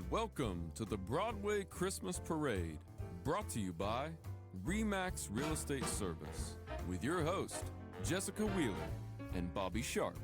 Welcome to the Broadway Christmas Parade, brought to you by RE/MAX Real Estate Service, with your host, Jessica Wheeler and Bobby Sharpe.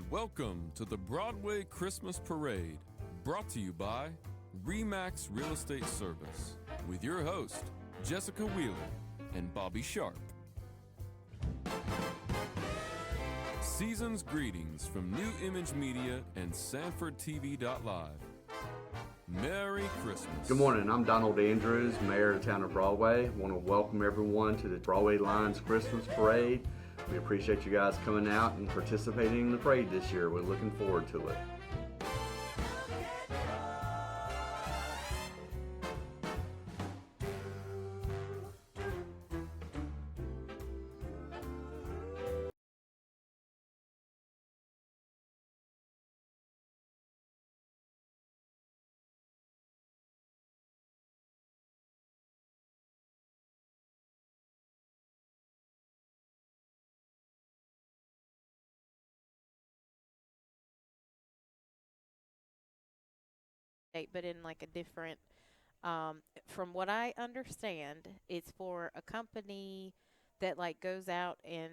Welcome to the Broadway Christmas Parade, brought to you by RE/MAX Real Estate Service, with your host, Jessica Wheeler and Bobby Sharpe. Season's greetings from New Image Media and sanfordtv.live. Merry Christmas. Good morning, I'm Donald Andrews, Mayor of the town of Broadway. I want to welcome everyone to the Broadway Lions Christmas Parade. We appreciate you guys coming out and participating in the parade this year. We're looking forward to it. But in like a different, from what I understand, it's for a company that like goes out and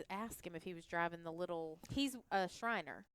asked him if he was driving the little. He's a Shriner.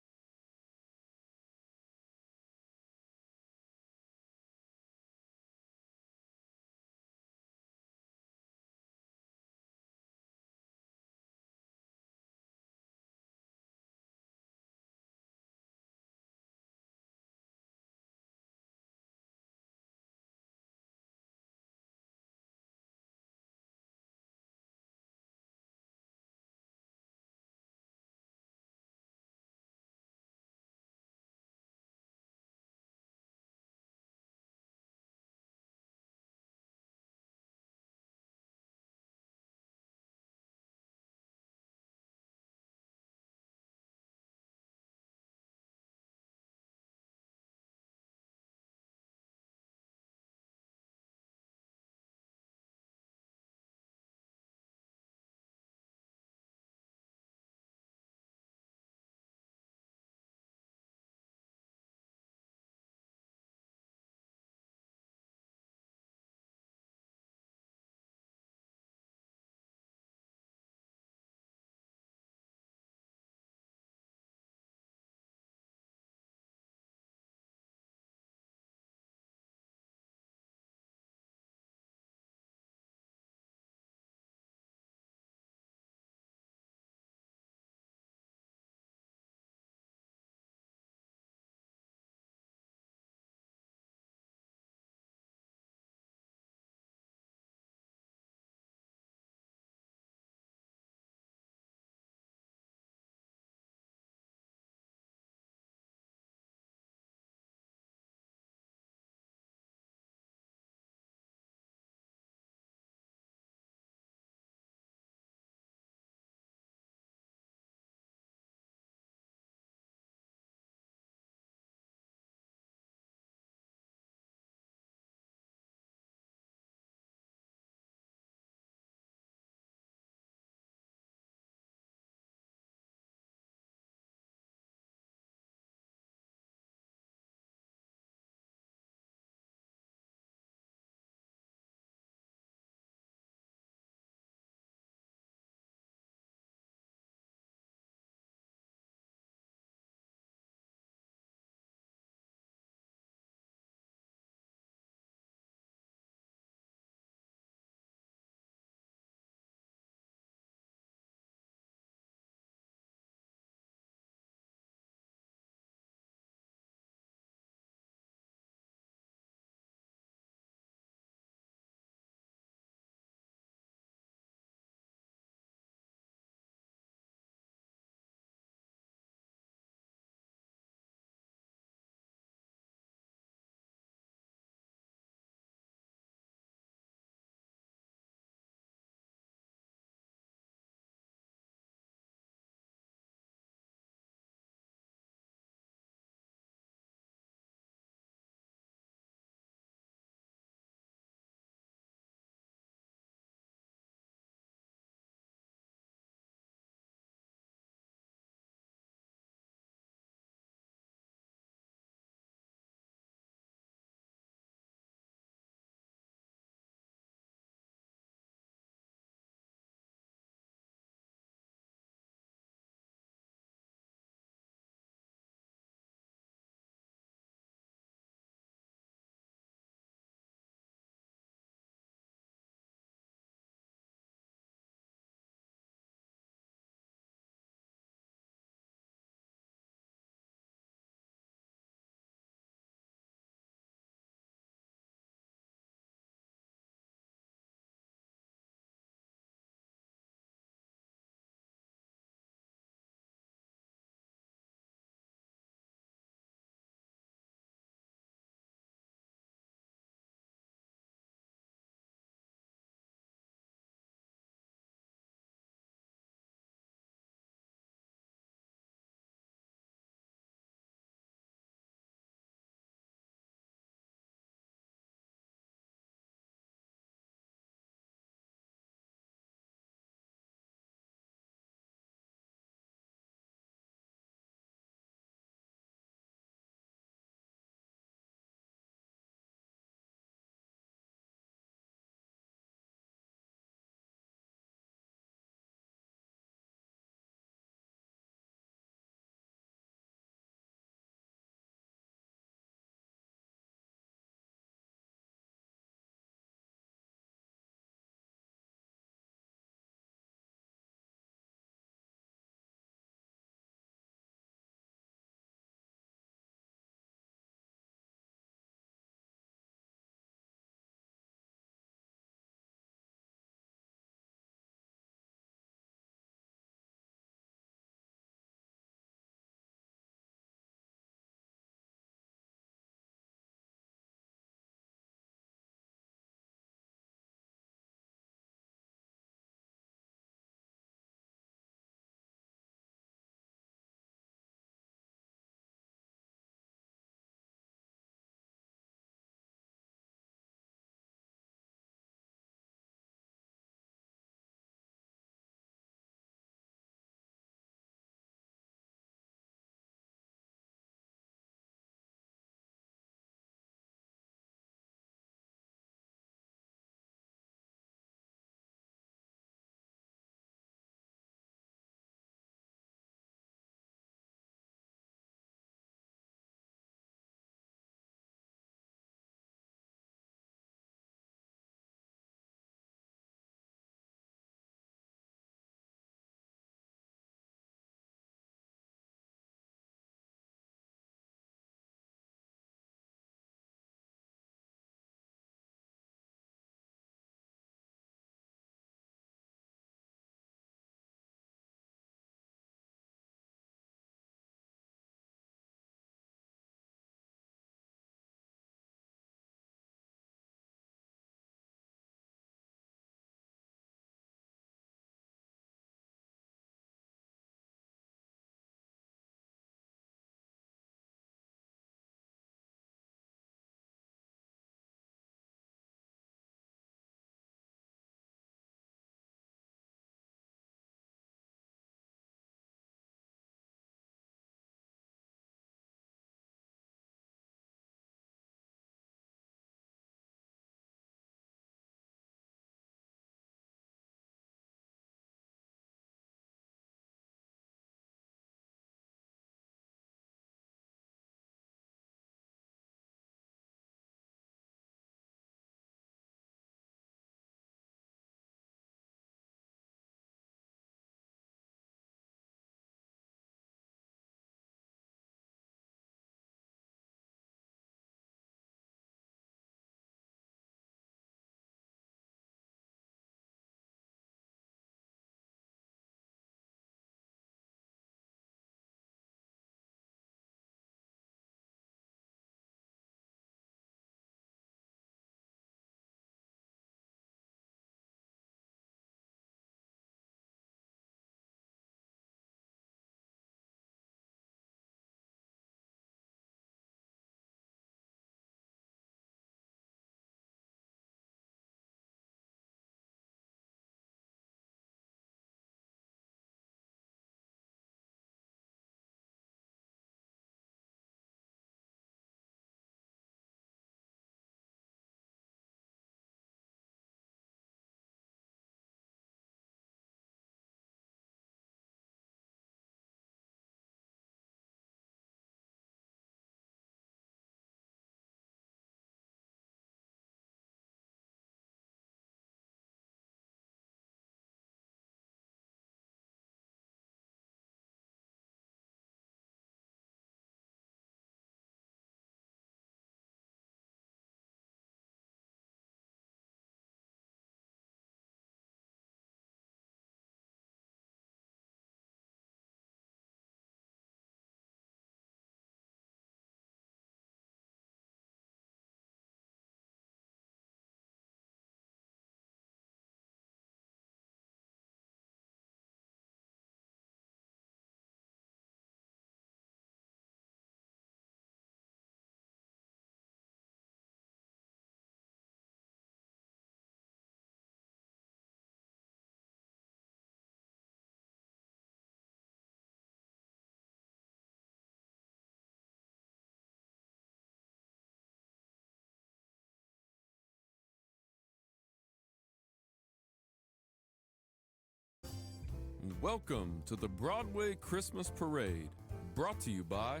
Welcome to the Broadway Christmas Parade, brought to you by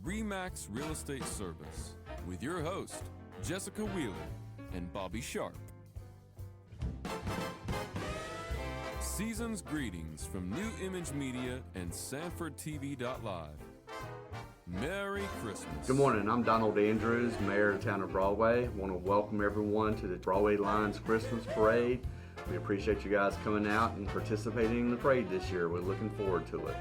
RE/MAX Real Estate Service, with your host, Jessica Wheeler and Bobby Sharpe. Season's greetings from New Image Media and sanfordtv.live. Merry Christmas. Good morning, I'm Donald Andrews, Mayor of the town of Broadway. I want to welcome everyone to the Broadway Lions Christmas Parade. We appreciate you guys coming out and participating in the parade this year. We're looking forward to it.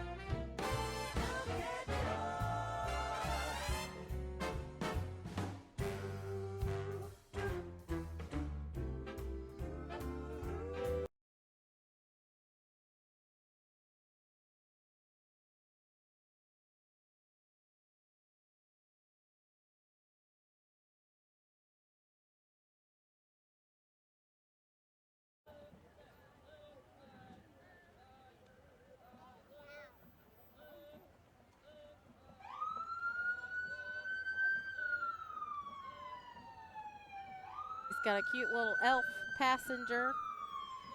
He's got a cute little elf passenger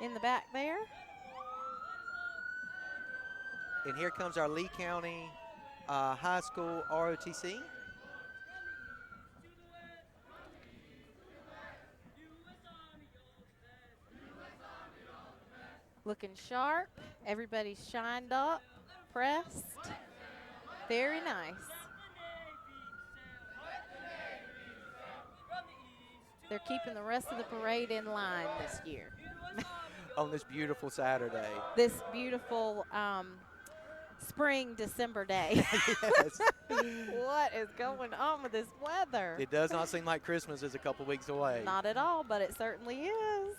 in the back there. And here comes our Lee County High School ROTC. Looking sharp. Everybody's shined up, pressed. Very nice. They're keeping the rest of the parade in line this year. On this beautiful Saturday. This beautiful spring December day. Yes. What is going on with this weather? It does not seem like Christmas is a couple weeks away. Not at all, but it certainly is.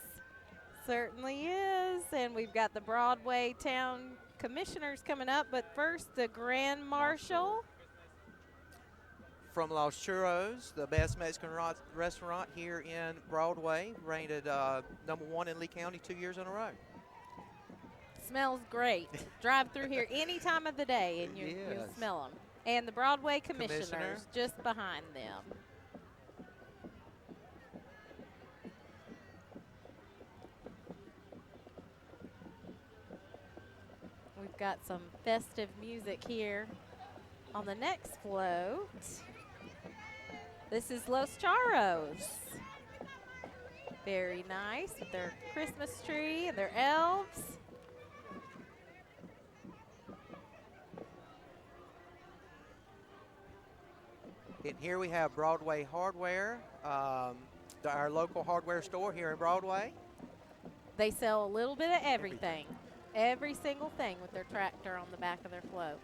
Certainly is. And we've got the Broadway Town Commissioners coming up, but first the Grand Marshal. From Los Churros, the best Mexican restaurant here in Broadway, rated #1 in Lee County 2 years in a row. Smells great. Drive through here any time of the day and you'll Yes. smell them. And the Broadway Commissioners just behind them. We've got some festive music here on the next float. This is Los Charros. Very nice with their Christmas tree and their elves. And here we have Broadway Hardware, our local hardware store here in Broadway. They sell a little bit of everything. Every single thing with their tractor on the back of their float.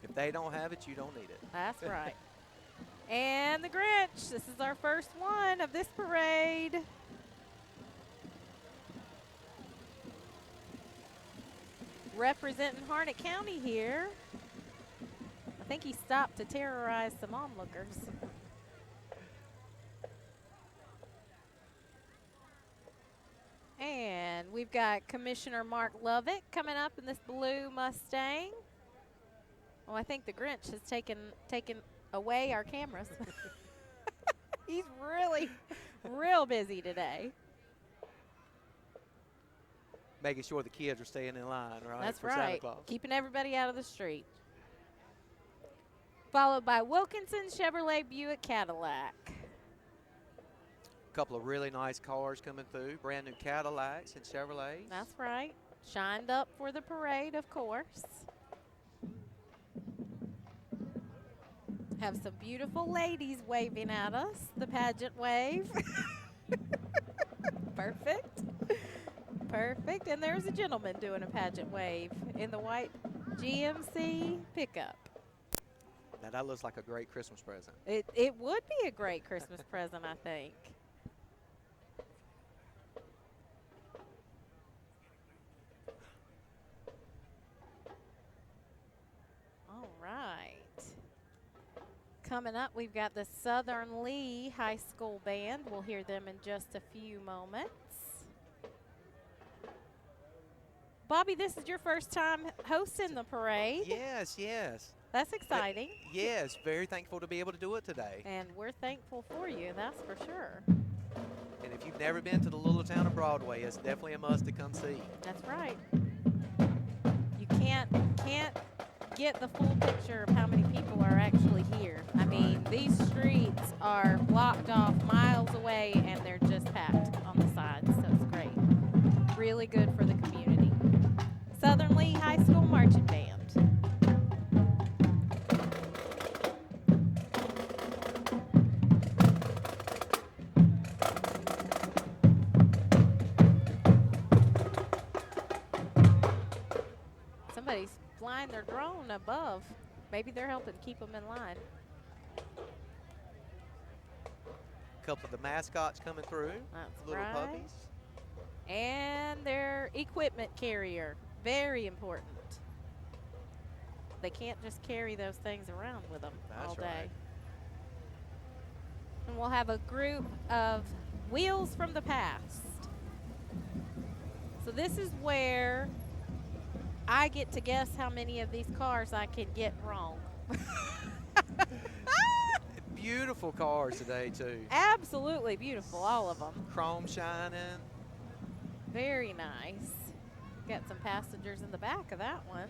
If they don't have it, you don't need it. That's right. And the Grinch. This is our first one of this parade. Representing Harnett County here. I think he stopped to terrorize some onlookers. And we've got Commissioner Mark Lovett coming up in this blue Mustang. Oh, I think the Grinch has taken away our cameras. He's really real busy today. Making sure the kids are staying in line, right? That's for Santa right. Claus. Keeping everybody out of the street. Followed by Wilkinson Chevrolet Buick Cadillac. A couple of really nice cars coming through, brand new Cadillacs and Chevrolets. That's right. Shined up for the parade, of course. Have some beautiful ladies waving at us. The pageant wave. Perfect. Perfect. And there's a gentleman doing a pageant wave in the white GMC pickup. Now that looks like a great Christmas present. It would be a great Christmas present, I think. All right. Coming up, we've got the Southern Lee High School Band. We'll hear them in just a few moments. Bobby, this is your first time hosting the parade. Yes, yes. That's exciting. Yes, very thankful to be able to do it today. And we're thankful for you, that's for sure. And if you've never been to the little town of Broadway, it's definitely a must to come see. That's right. You can't get the full picture of how many people are actually here. I mean, these streets are blocked off miles away, and they're just packed on the sides, so it's great. Really good for the community. Southern Lee High School Marching Band. Somebody's flying their drone above. Maybe they're helping keep them in line. A couple of the mascots coming through. That's Little right. puppies. And their equipment carrier. Very important. They can't just carry those things around with them all day. Right. And we'll have a group of wheels from the past. So this is where I get to guess how many of these cars I can get wrong. Beautiful cars today, too. Absolutely beautiful, all of them. Chrome shining. Very nice. Got some passengers in the back of that one.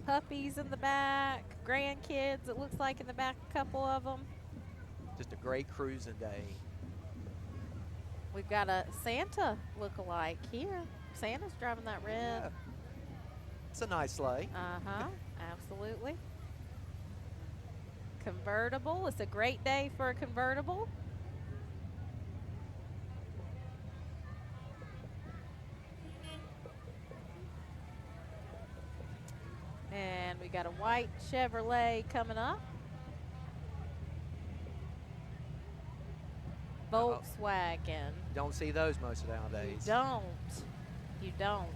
Puppies in the back, grandkids, it looks like in the back, a couple of them. Just a great cruising day. We've got a Santa look-alike here. Santa's driving that red. Yeah. It's a nice sleigh. Uh-huh, absolutely. Convertible, it's a great day for a convertible. And we got a white Chevrolet coming up. Volkswagen. You don't see those most nowadays. You don't. You don't.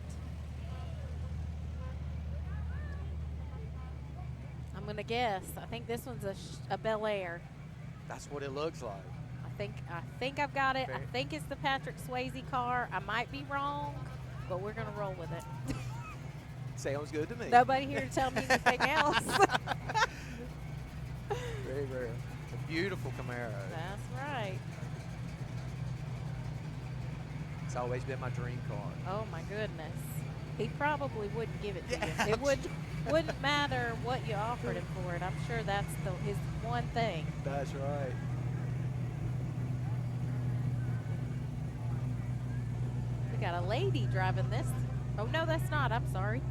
I'm going to guess. I think this one's a Bel Air. That's what it looks like. I think I've got it. I think it's the Patrick Swayze car. I might be wrong, but we're going to roll with it. Sounds good to me. Nobody here to tell me anything else. Very rare. It's a beautiful Camaro. That's right. It's always been my dream car. Oh my goodness. He probably wouldn't give it to Yeah. you. It wouldn't matter what you offered him for it. I'm sure that's his one thing. That's right. We got a lady driving this. Oh no, that's not. I'm sorry.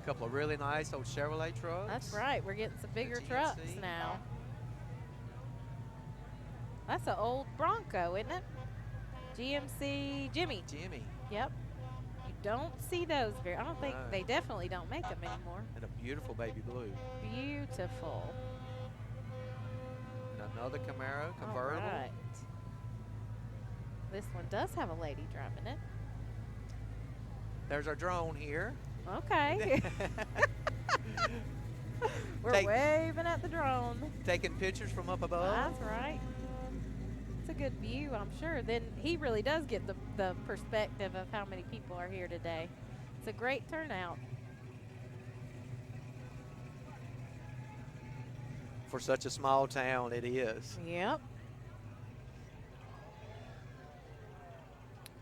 A couple of really nice old Chevrolet trucks. That's right. We're getting some bigger GMC. trucks now. That's an old Bronco, isn't it? GMC Jimmy. Jimmy. Yep. You don't see those very. I don't think No. they definitely don't make them anymore. And a beautiful baby blue. Beautiful. And another Camaro All convertible. right. This one does have a lady driving it. There's our drone here. Okay. We're waving at the drone. Taking pictures from up above. That's right. It's a good view, I'm sure. Then he really does get the perspective of how many people are here today. It's a great turnout. For such a small town, it is. Yep.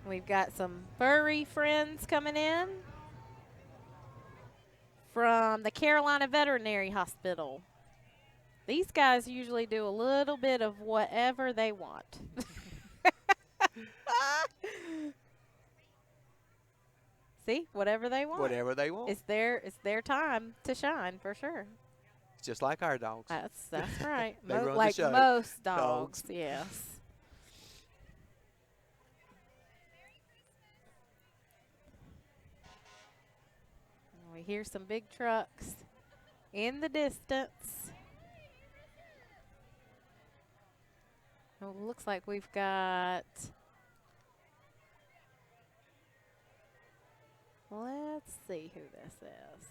We've got some furry friends coming in from the Carolina Veterinary Hospital. These guys usually do a little bit of whatever they want. See, whatever they want. Whatever they want. It's their time to shine for sure. It's just like our dogs. That's right. They run the Like show. most dogs, yes. We hear some big trucks in the distance. Oh, looks like we've got, let's see who this is.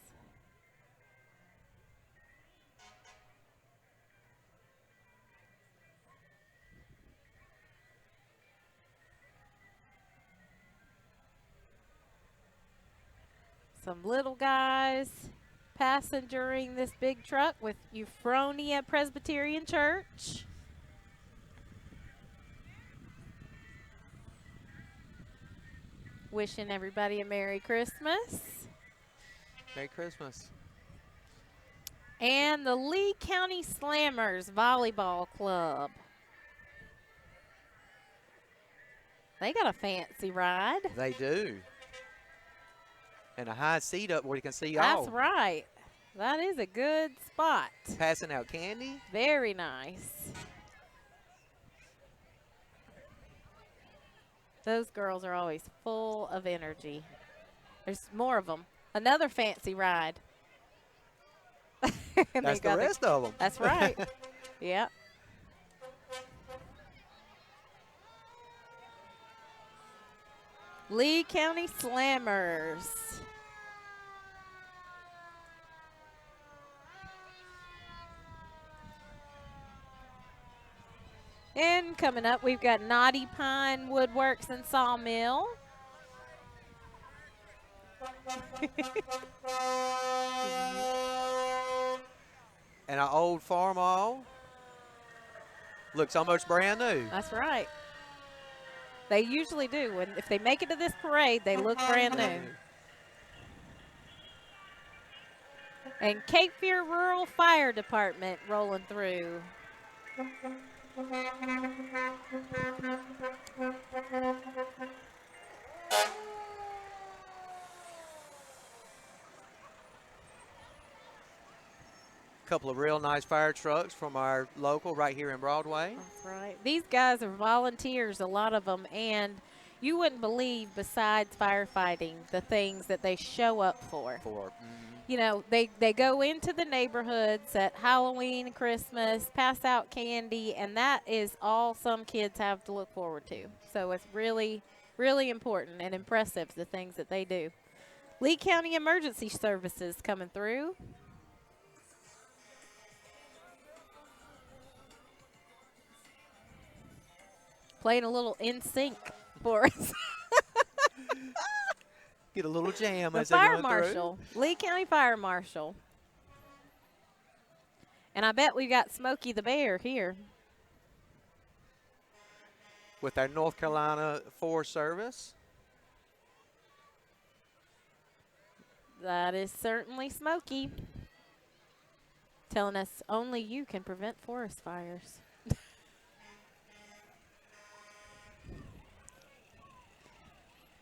Some little guys passengering this big truck with Euphronia Presbyterian Church. Wishing everybody a Merry Christmas. Merry Christmas. And the Lee County Slammers Volleyball Club. They got a fancy ride. They do. And a high seat up where you can see That's all. right. That is a good spot. Passing out candy. Very nice. Those girls are always full of energy. There's more of them. Another fancy ride. That's the rest of them. That's right. Yep. Lee County Slammers. And coming up, we've got Knotty Pine Woodworks and Sawmill. And our old farm hall looks almost brand new. That's right. They usually do. If they make it to this parade, they look brand new. And Cape Fear Rural Fire Department rolling through. Couple of real nice fire trucks from our local right here in Broadway. That's right. These guys are volunteers, a lot of them, and you wouldn't believe, besides firefighting, the things that they show up for. You know, they go into the neighborhoods at Halloween, Christmas, pass out candy, and that is all some kids have to look forward to. So it's really, really important and impressive, the things that they do. Lee County Emergency Services coming through. Playing a little in sync for us. Get a little jam The as they're fire going marshal, Lee County Fire Marshal. And I bet we got Smokey the Bear here. with our North Carolina Forest Service. That is certainly Smokey. Telling us only you can prevent forest fires.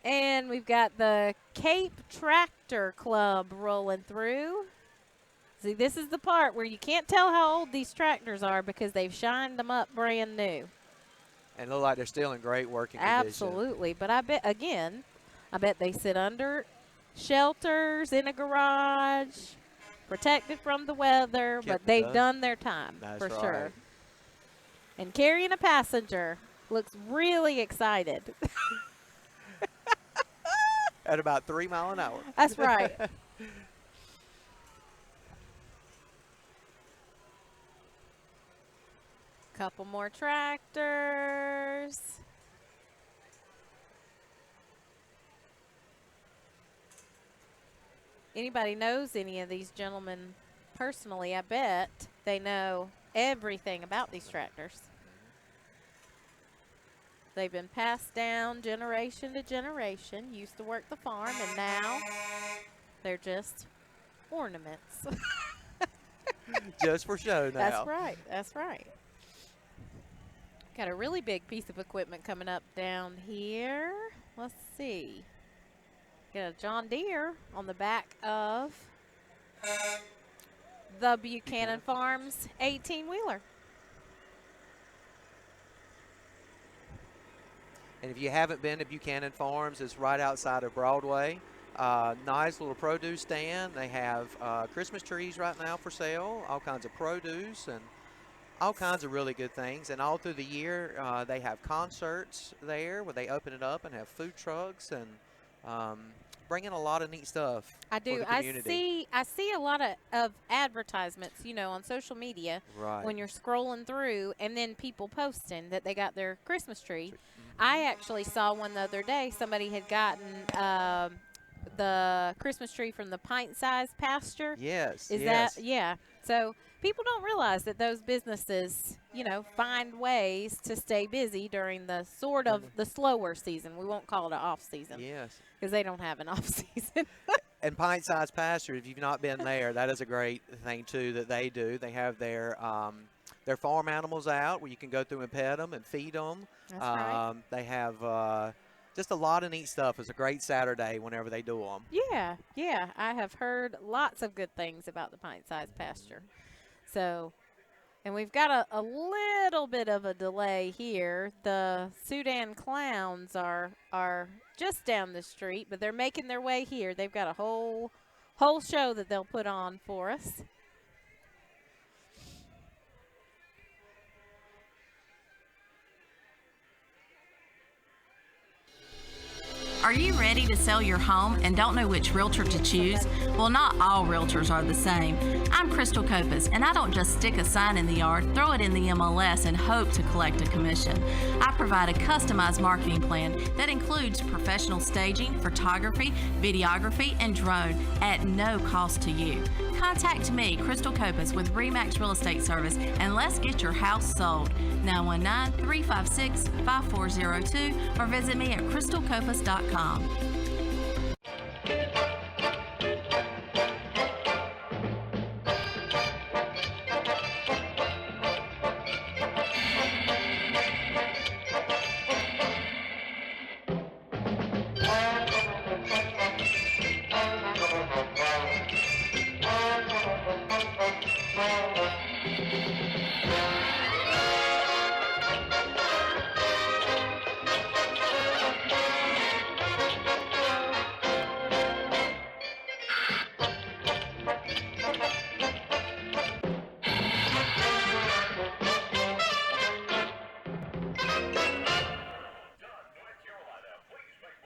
And we've got the Cape Tractor Club rolling through. See, this is the part where you can't tell how old these tractors are because they've shined them up brand new. And look like they're still in great working condition. Absolutely. But I bet, again, I bet they sit under shelters, in a garage, protected from the weather, but they've done their time for sure. And carrying a passenger looks really excited. At about 3 miles an hour. That's right. Couple more tractors. Anybody knows any of these gentlemen personally, I bet they know everything about these tractors. They've been passed down generation to generation, used to work the farm, and now they're just ornaments. Just for show now. That's right. That's right. Got a really big piece of equipment coming up down here. Let's see. Got a John Deere on the back of the Buchanan Farms 18-wheeler. And if you haven't been to Buchanan Farms, it's right outside of Broadway. Nice little produce stand. They have Christmas trees right now for sale, all kinds of produce and all kinds of really good things. And all through the year, they have concerts there where they open it up and have food trucks and bring in a lot of neat stuff. I do. For the community. I see a lot of advertisements, you know, on social media when you're scrolling through, and then people posting that they got their Christmas tree. I actually saw one the other day. Somebody had gotten the Christmas tree from the pint-sized pasture. Yes. Is yes. that, yeah. So people don't realize that those businesses, find ways to stay busy during the sort of the slower season. We won't call it an off season. Yes. Because they don't have an off season. And pint-sized pasture, if you've not been there, that is a great thing, too, that they do. They have their farm animals out where you can go through and pet them and feed them. That's right. They have just a lot of neat stuff. It's a great Saturday whenever they do them. Yeah. I have heard lots of good things about the pint-sized pasture. So, and we've got a little bit of a delay here. The Sudan Clowns are just down the street, but they're making their way here. They've got a whole show that they'll put on for us. Are you ready to sell your home and don't know which realtor to choose? Well, not all realtors are the same. I'm Crystal Copas, and I don't just stick a sign in the yard, throw it in the MLS, and hope to collect a commission. I provide a customized marketing plan that includes professional staging, photography, videography, and drone at no cost to you. Contact me, Crystal Copas, with RE/MAX Real Estate Service, and let's get your house sold. 919-356-5402 or visit me at crystalcopas.com.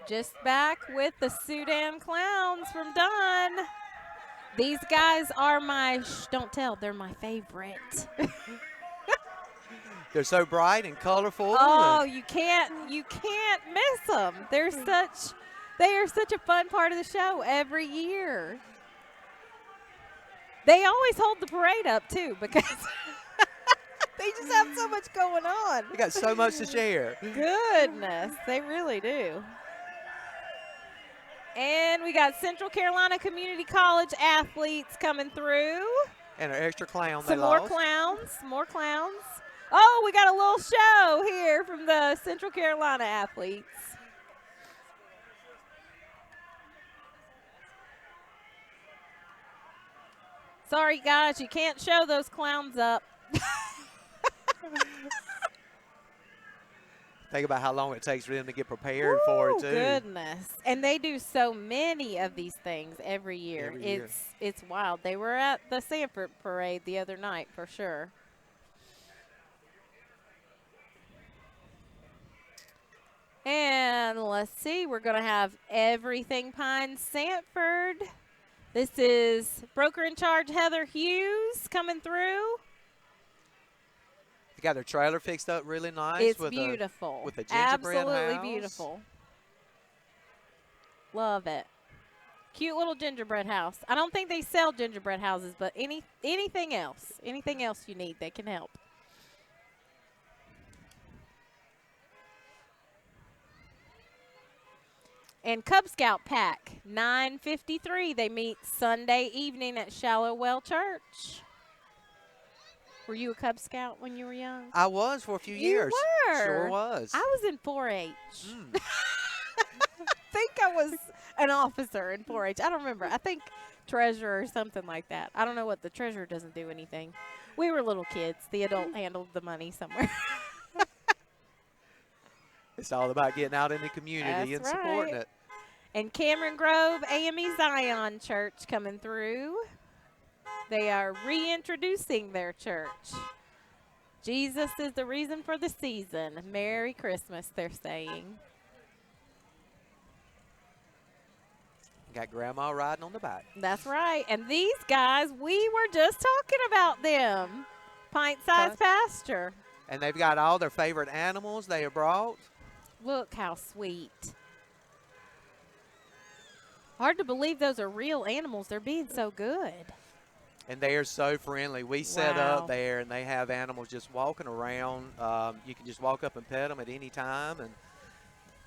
Just back with the Sudan Clowns from Dunn. These guys are don't tell, they're my favorite. They're so bright and colorful. Oh, you can't miss them. They are such a fun part of the show every year. They always hold the parade up too because they just have so much going on. They got so much to share. Goodness, they really do. And we got Central Carolina Community College athletes coming through. And an extra clown Some they more lost. more clowns. Oh, we got a little show here from the Central Carolina athletes. Sorry, guys, you can't show those clowns up. Think about how long it takes for them to get prepared for it, too. Goodness. And they do so many of these things every year. It's wild. They were at the Sanford Parade the other night for sure. And let's see, we're going to have Everything Pine Sanford. This is broker in charge Heather Hughes coming through. They got their trailer fixed up really nice. It's with beautiful. With a gingerbread Absolutely house. beautiful. Love it. Cute little gingerbread house. I don't think they sell gingerbread houses, but anything else you need, they can help. And Cub Scout Pack, 9:53. They meet Sunday evening at Shallow Well Church. Were you a Cub Scout when you were young? I was for a few years. You were? Sure was. I was in 4-H. I think I was an officer in 4-H. I don't remember. I think treasurer or something like that. I don't know what the treasurer doesn't do anything. We were little kids. The adult handled the money somewhere. It's all about getting out in the community and supporting it. And Cameron Grove AME Zion Church coming through. They are reintroducing their church. Jesus is the reason for the season. Merry Christmas, they're saying. Got Grandma riding on the back. That's right. And these guys, we were just talking about them. Pint-sized pasture. And they've got all their favorite animals they have brought. Look how sweet. Hard to believe those are real animals. They're being so good. And they are so friendly. We set Wow. up there, and they have animals just walking around. You can just walk up and pet them at any time, and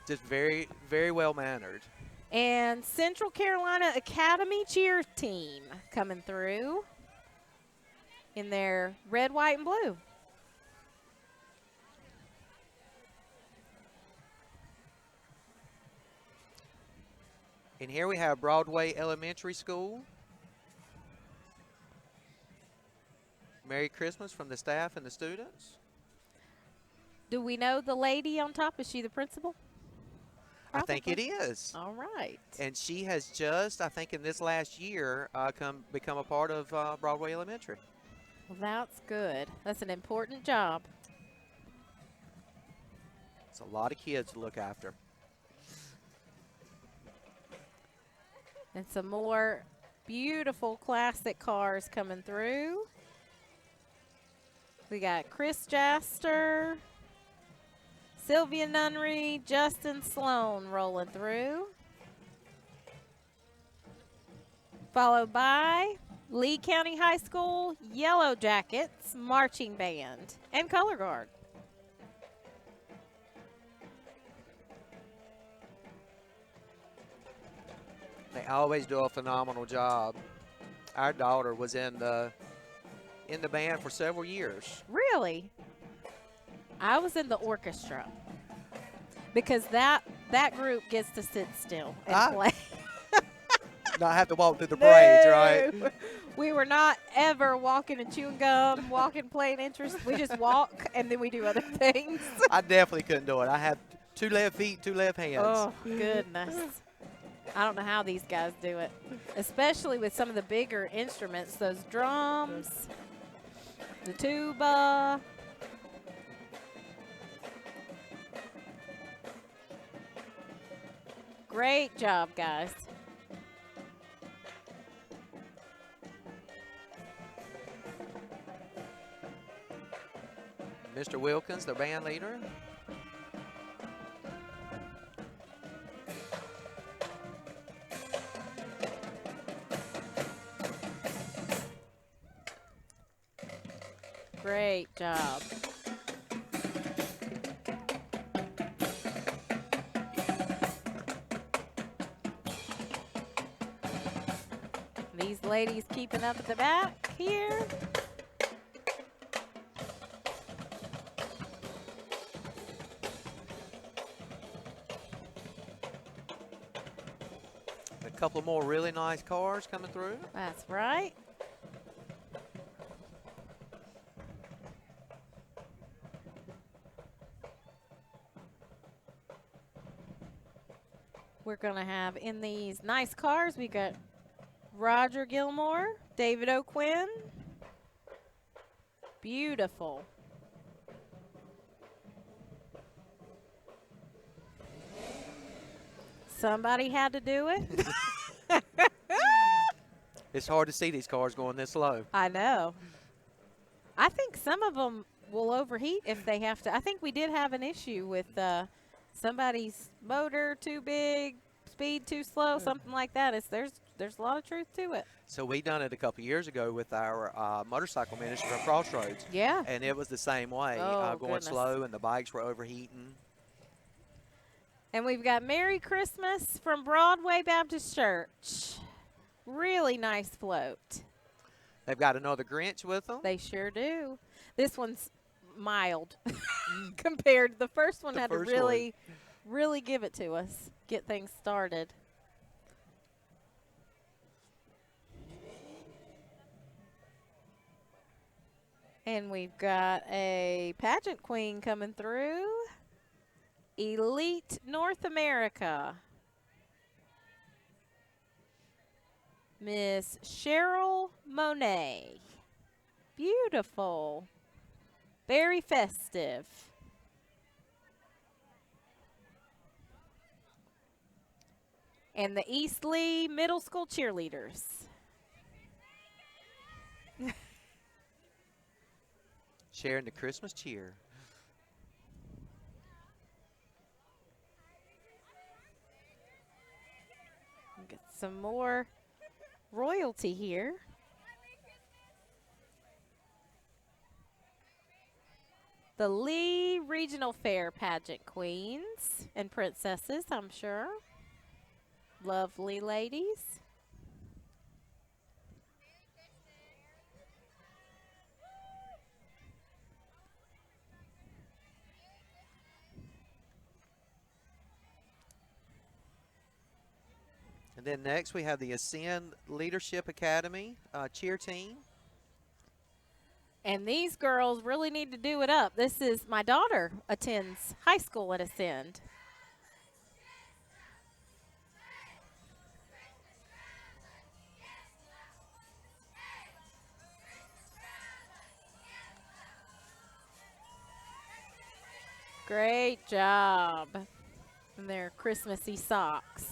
just very, very well mannered. And Central Carolina Academy cheer team coming through in their red, white, and blue. And here we have Broadway Elementary School. Merry Christmas from the staff and the students. Do we know the lady on top? Is she the principal? I think it Probably. is. All right. And she has just, I think in this last year, become a part of Broadway Elementary. Well, that's good. That's an important job. It's a lot of kids to look after. And some more beautiful classic cars coming through. We got Chris Jaster, Sylvia Nunnery, Justin Sloan rolling through. Followed by Lee County High School Yellow Jackets Marching Band and Color Guard. They always do a phenomenal job. Our daughter was in the band for several years. Really? I was in the orchestra because that group gets to sit still and play. Not have to walk through the parades, No. right? We were not ever walking and chewing gum, walking, playing interest. We just walk and then we do other things. I definitely couldn't do it. I have 2 left feet, 2 left hands. Oh, goodness. I don't know how these guys do it, especially with some of the bigger instruments, those drums, the tuba. Great job, guys. Mr. Wilkins, the band leader. Great job. These ladies keeping up at the back here. A couple more really nice cars coming through. That's right. We're going to have in these nice cars, we got Roger Gilmore, David O'Quinn. Beautiful. Somebody had to do it. It's hard to see these cars going this low. I know. I think some of them will overheat if they have to. I think we did have an issue with somebody's motor too big, speed too slow, something like that. There's a lot of truth to it. So we done it a couple years ago with our motorcycle ministry from Crossroads. Yeah. And it was the same way, Oh, going goodness. slow, and the bikes were overheating. And we've got Merry Christmas from Broadway Baptist Church. Really nice float. They've got another Grinch with them. They sure do. This one's mild compared to the first one. The Had first to really give it to us, get things started. And we've got a pageant queen coming through. Elite North America. Miss Cheryl Monet. Beautiful. Very festive. And the East Lee Middle School cheerleaders. Sharing the Christmas cheer. Get some more royalty here. The Lee Regional Fair pageant queens and princesses, I'm sure. Lovely ladies. And then next we have the Ascend Leadership Academy cheer team. And these girls really need to do it up. This is, my daughter attends high school at Ascend. Great job. And their Christmassy socks.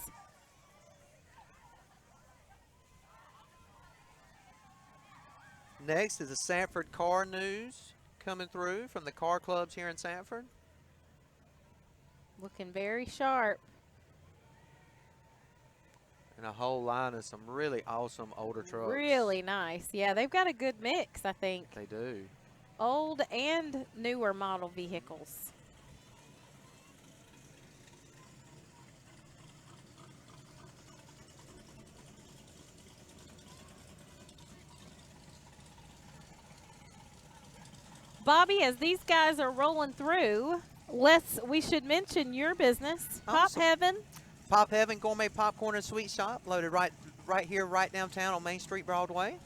Next is the Sanford Car News coming through from the car clubs here in Sanford. Looking very sharp. And a whole line of some really awesome older trucks. Really nice. Yeah, they've got a good mix, I think. They do. Old and newer model vehicles. Bobby, as these guys are rolling through, we should mention your business, Pop Awesome. Heaven. Pop Heaven Gourmet Popcorn and Sweet Shop, located right here, right downtown on Main Street, Broadway.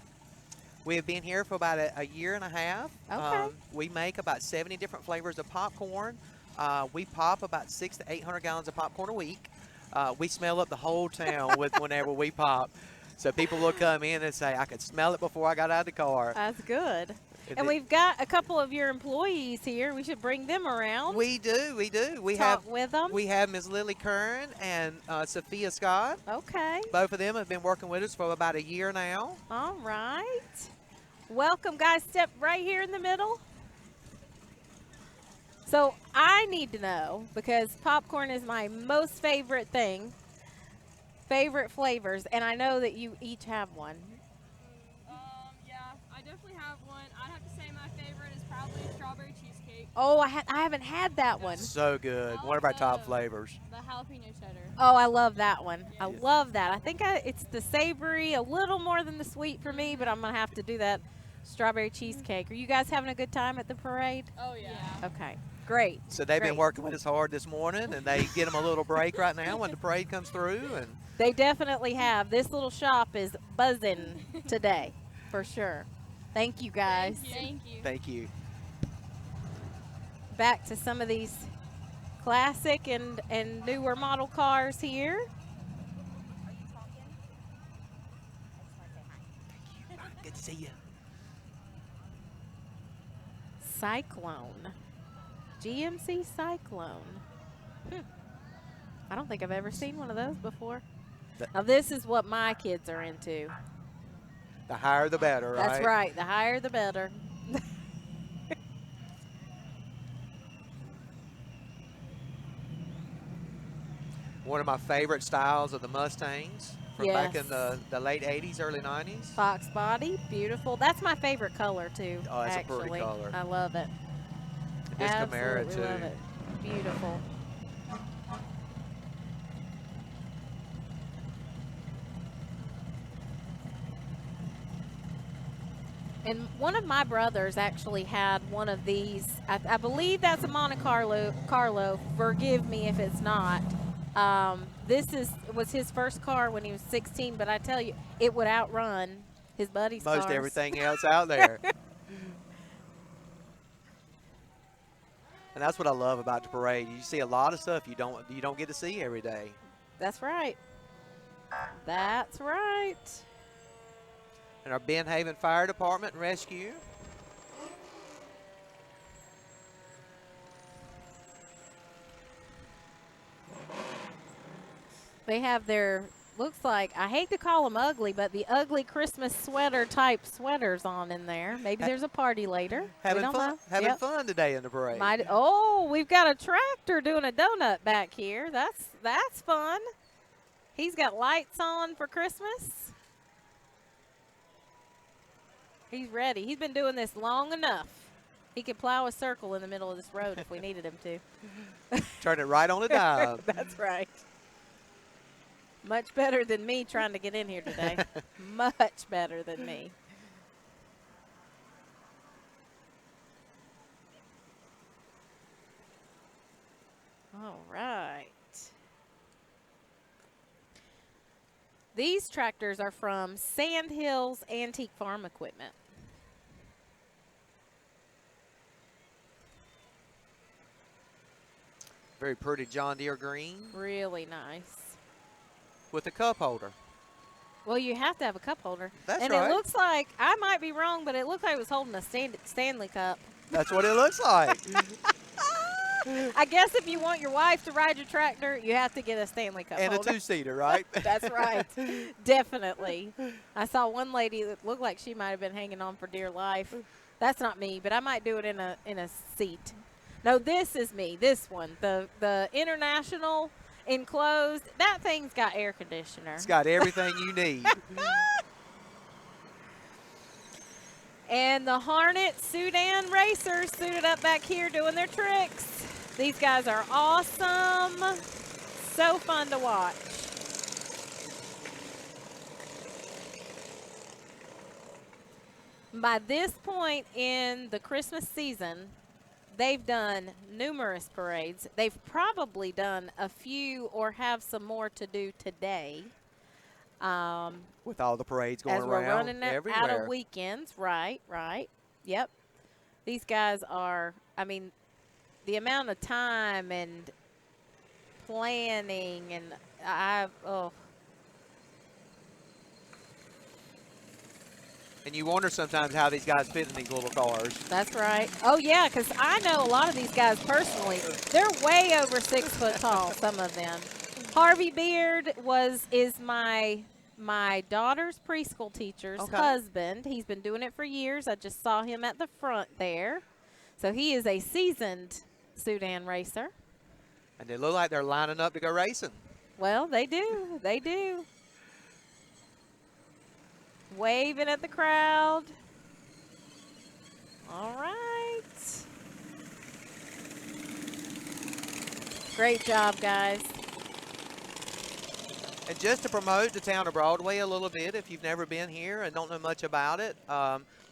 We have been here for about a year and a half. Okay. We make about 70 different flavors of popcorn. We pop about 600 to 800 gallons of popcorn a week. We smell up the whole town whenever we pop. So people will come in and say, I could smell it before I got out of the car. That's good. And we've got a couple of your employees here. We should bring them around. We do. We Talk with them. We have Ms. Lily Kern and Sophia Scott. Okay. Both of them have been working with us for about a year now. All right. Welcome, guys. Step right here in the middle. So I need to know, because popcorn is my most favorite thing, favorite flavors, and I know that you each have one. Yeah, I definitely have one. I'd have to say my favorite is probably strawberry cheesecake. Oh, I haven't had that one. So good. One of our top Also, flavors. The jalapeno cheddar. Oh, I love that one. I Yes. love that. I think it's the savory, a little more than the sweet for me, but I'm going to have to do that strawberry cheesecake. Are you guys having a good time at the parade? Oh, yeah. Okay, great. So they've been Great. working with us hard this morning, and they get them a little break right now when the parade comes through. And They definitely have. This little shop is buzzing today, for sure. Thank you, guys. Thank you. thank you. Back to some of these classic and newer model cars here. Good to see you. Cyclone. GMC Cyclone. I don't think I've ever seen one of those before. Now this is what my kids are into. The higher the better, right? That's right. The higher the better. One of my favorite styles of the Mustangs from back in Yes. the late 80s, early 90s. Fox body, beautiful. That's my favorite color too. Oh, it's a actually. pretty color. I love it. This Camaro, Absolutely too. love it. Beautiful. And one of my brothers actually had one of these. I believe that's a Monte Carlo. Forgive me if it's not. This was his first car when he was 16, but I tell you, it would outrun his buddy's Most cars. everything else out there. And that's what I love about the parade. You see a lot of stuff you don't get to see every day. That's right. That's right. And our Ben Haven Fire Department and Rescue. They have their, looks like, I hate to call them ugly, but the ugly Christmas sweater type sweaters on in there. Maybe there's a party later. We Having don't fun, know. having Yep. fun today in the parade. Oh, we've got a tractor doing a donut back here. That's fun. He's got lights on for Christmas. He's ready. He's been doing this long enough. He could plow a circle in the middle of this road if we needed him to. Turn it right on a dime. That's right. Much better than me trying to get in here today. Much better than me. All right. These tractors are from Sand Hills Antique Farm Equipment. Very pretty John Deere green Really nice. with a cup holder. Well, you have to have a cup holder. That's and right. it looks like, I might be wrong, but it looked like it was holding a Stanley Cup. That's what it looks like. I guess if you want your wife to ride your tractor, you have to get a Stanley Cup And a holder. two-seater, right? That's right. Definitely. I saw one lady that looked like she might have been hanging on for dear life. That's not me, but I might do it in a seat. No, this is me. This one, the international enclosed. That thing's got air conditioner. It's got everything you need. And the Harnett Sudan racers suited up back here doing their tricks. These guys are awesome. So fun to watch. By this point in the Christmas season, they've done numerous parades. They've probably done a few or have some more to do today. With all the parades going As around we're running everywhere. out of weekends. Right. Yep. These guys are, I mean, the amount of time and planning and And you wonder sometimes how these guys fit in these little cars. That's right. Oh, yeah, because I know a lot of these guys personally. They're way over 6 foot tall, some of them. Harvey Beard is my daughter's preschool teacher's husband. He's been doing it for years. I just saw him at the front there. So he is a seasoned Sudan racer. And they look like they're lining up to go racing. Well, they do. They do. Waving at the crowd. All right. Great job, guys. And just to promote the town of Broadway a little bit, if you've never been here and don't know much about it,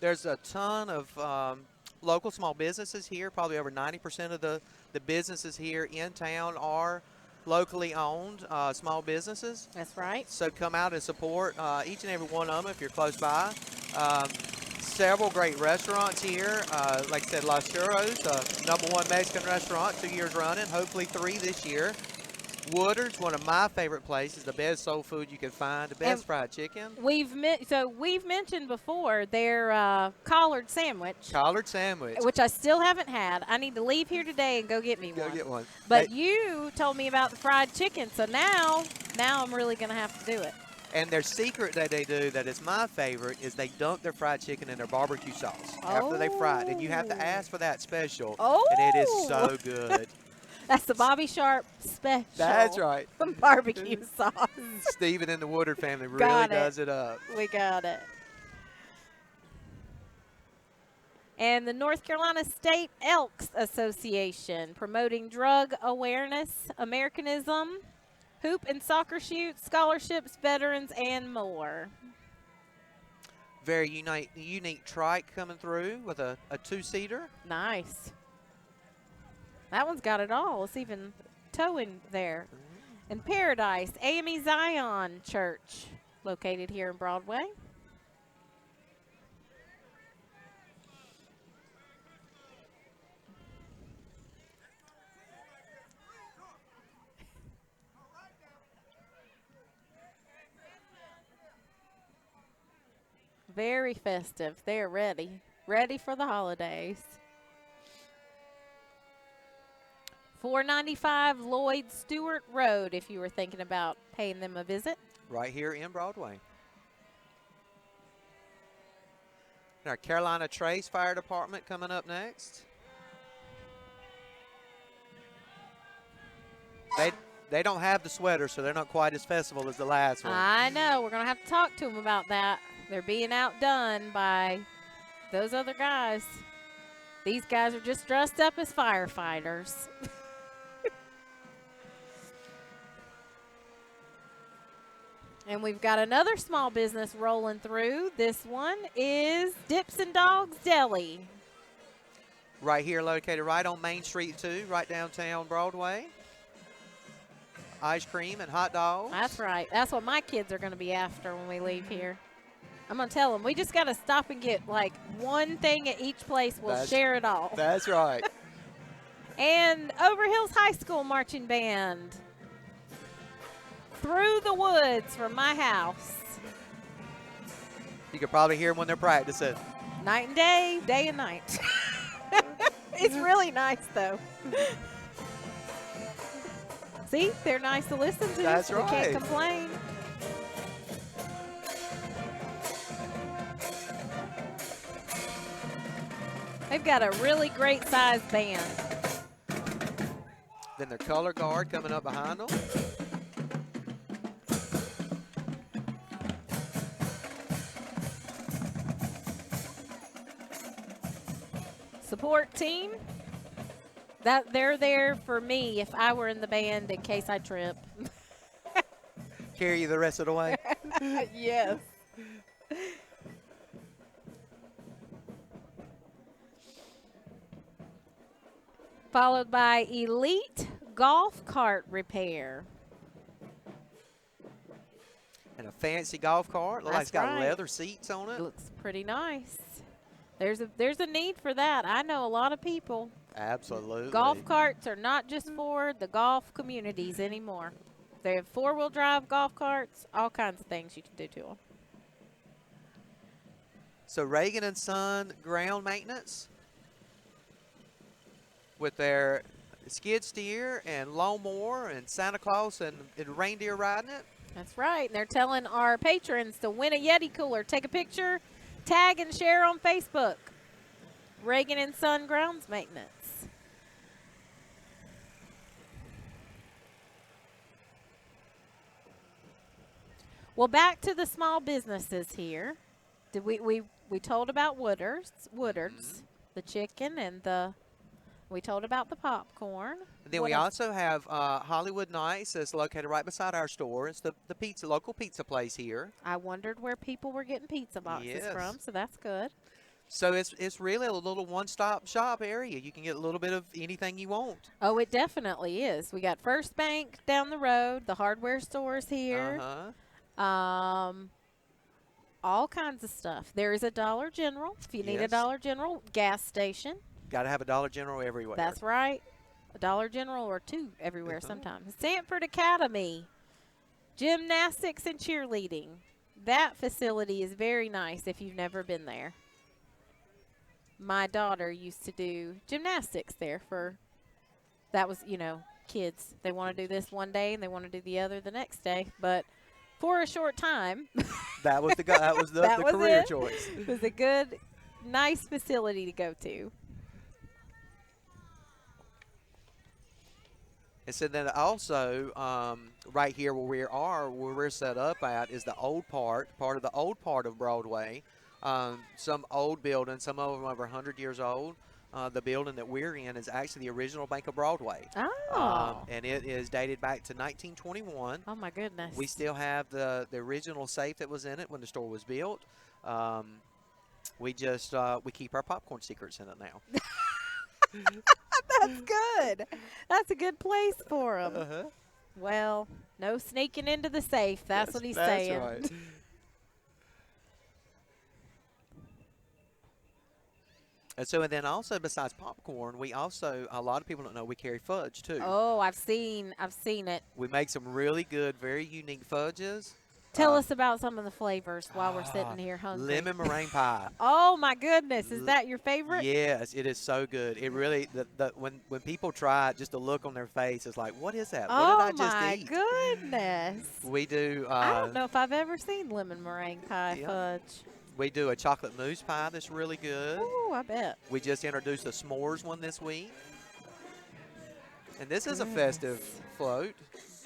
there's a ton of local small businesses here. Probably over 90% of the businesses here in town are locally owned small businesses. That's right. So come out and support each and every one of them if you're close by. Several great restaurants here. Like I said, Los Churros, #1 Mexican restaurant, 2 years running, hopefully 3 this year. Woodard's, one of my favorite places, the best soul food you can find, the best fried chicken. We've mentioned before their collard sandwich. Collard sandwich. Which I still haven't had. I need to leave here today and go get me one. Go get one. But you told me about the fried chicken, so now I'm really going to have to do it. And their secret that they do that is my favorite is they dunk their fried chicken in their barbecue sauce after they fry it. And you have to ask for that special. And it is so good. That's the Bobby Sharpe special. That's right. Barbecue sauce. Steven and the Woodard family really does it up. We got it. And the North Carolina State Elks Association promoting drug awareness, Americanism, hoop and soccer shoots, scholarships, veterans, and more. Very unique trike coming through with a two-seater. Nice. That one's got it all. It's even towing there. In Paradise, AME Zion Church, located here in Broadway. Very festive. They're ready. Ready for the holidays. 495 Lloyd Stewart Road if you were thinking about paying them a visit. Right here in Broadway. And our Carolina Trace Fire Department coming up next. They don't have the sweaters, so they're not quite as festival as the last one. I know. We're going to have to talk to them about that. They're being outdone by those other guys. These guys are just dressed up as firefighters. And we've got another small business rolling through. This one is Dips and Dogs Deli. Right here, located right on Main Street, too, right downtown Broadway. Ice cream and hot dogs. That's right. That's what my kids are going to be after when we leave here. I'm going to tell them, we just got to stop and get like one thing at each place. We'll share it all. That's right. And Overhills High School Marching Band. Through the woods from my house. You could probably hear them when they're practicing. Night and day, day and night. It's really nice, though. See, they're nice to listen to. That's We right. can't complain. They've got a really great sized band. Then their color guard coming up behind them. Support team, that they're there for me if I were in the band in case I trip. Carry you the rest of the way. Yes. Followed by Elite Golf Cart Repair. And a fancy golf cart. Looks like it's got leather seats on it. Looks pretty nice. There's a need for that. I know a lot of people. Absolutely. Golf carts are not just for the golf communities anymore. They have four-wheel drive golf carts, all kinds of things you can do to them. So Reagan and Son ground maintenance with their skid steer and lawnmower and Santa Claus and reindeer riding it. That's right. And they're telling our patrons to win a Yeti cooler. Take a picture, tag and share on Facebook. Reagan and Son Grounds Maintenance. Well, back to the small businesses here. Did we told about Woodard's, the chicken, and we told about the popcorn. And then we also have Hollywood Nights that's located right beside our store. It's the local pizza place here. I wondered where people were getting pizza boxes from, so that's good. So it's really a little one-stop shop area. You can get a little bit of anything you want. Oh, it definitely is. We got First Bank down the road, the hardware stores here. All kinds of stuff. There is a Dollar General. If you need a Dollar General, gas station. Got to have a Dollar General everywhere. That's right. A Dollar General or two everywhere sometimes. Sanford Academy, gymnastics and cheerleading. That facility is very nice if you've never been there. My daughter used to do gymnastics there that was, kids. They want to do this one day and they want to do the other the next day. But for a short time. That was the career choice. It was a good, nice facility to go to. And so then also, right here where we're set up at is the old part of the old part of Broadway. Some old buildings, some of them over 100 years old. The building that we're in is actually the original Bank of Broadway. Oh. And it is dated back to 1921. Oh, my goodness. We still have the original safe that was in it when the store was built. We keep our popcorn secrets in it now. That's good. That's a good place for them. Well, no sneaking into the safe. That's what he's saying. That's right. And then also besides popcorn, a lot of people don't know we carry fudge too. Oh, I've seen it. We make some really good, very unique fudges. Tell us about some of the flavors while we're sitting here hungry. Lemon meringue pie. Oh my goodness, is that your favorite? Yes, it is so good. It really when people try it, just the look on their face is like, what is that? What did I just eat? Oh my goodness. We do. I don't know if I've ever seen lemon meringue pie fudge. We do a chocolate mousse pie that's really good. Oh, I bet. We just introduced a s'mores one this week. And this is a festive float.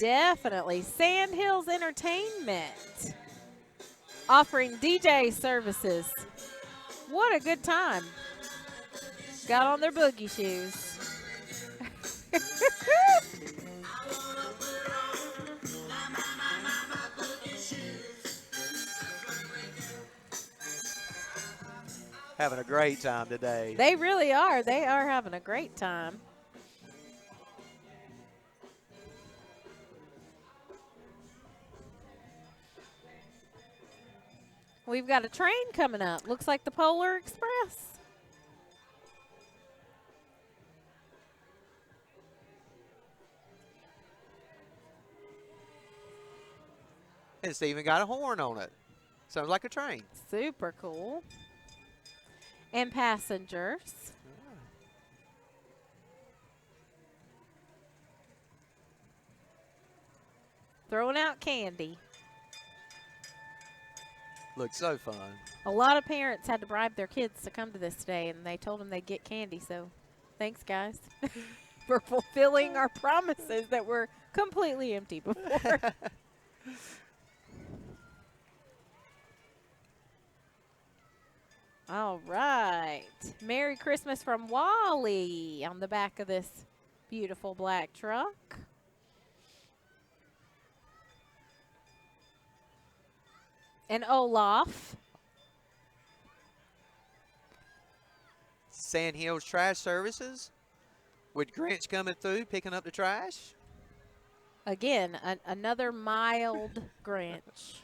Definitely. Sandhills Entertainment offering DJ services. What a good time. Got on their boogie shoes. Having a great time today. They really are. They are having a great time. We've got a train coming up. Looks like the Polar Express. It's even got a horn on it. Sounds like a train. Super cool. And passengers. Throwing out candy. Looks so fun. A lot of parents had to bribe their kids to come to this today, and they told them they'd get candy. So thanks, guys, for fulfilling our promises that were completely empty before. All right. Merry Christmas from Wally on the back of this beautiful black truck. And Olaf. Sandhills Trash Services with Grinch coming through, picking up the trash. Again, another mild Grinch.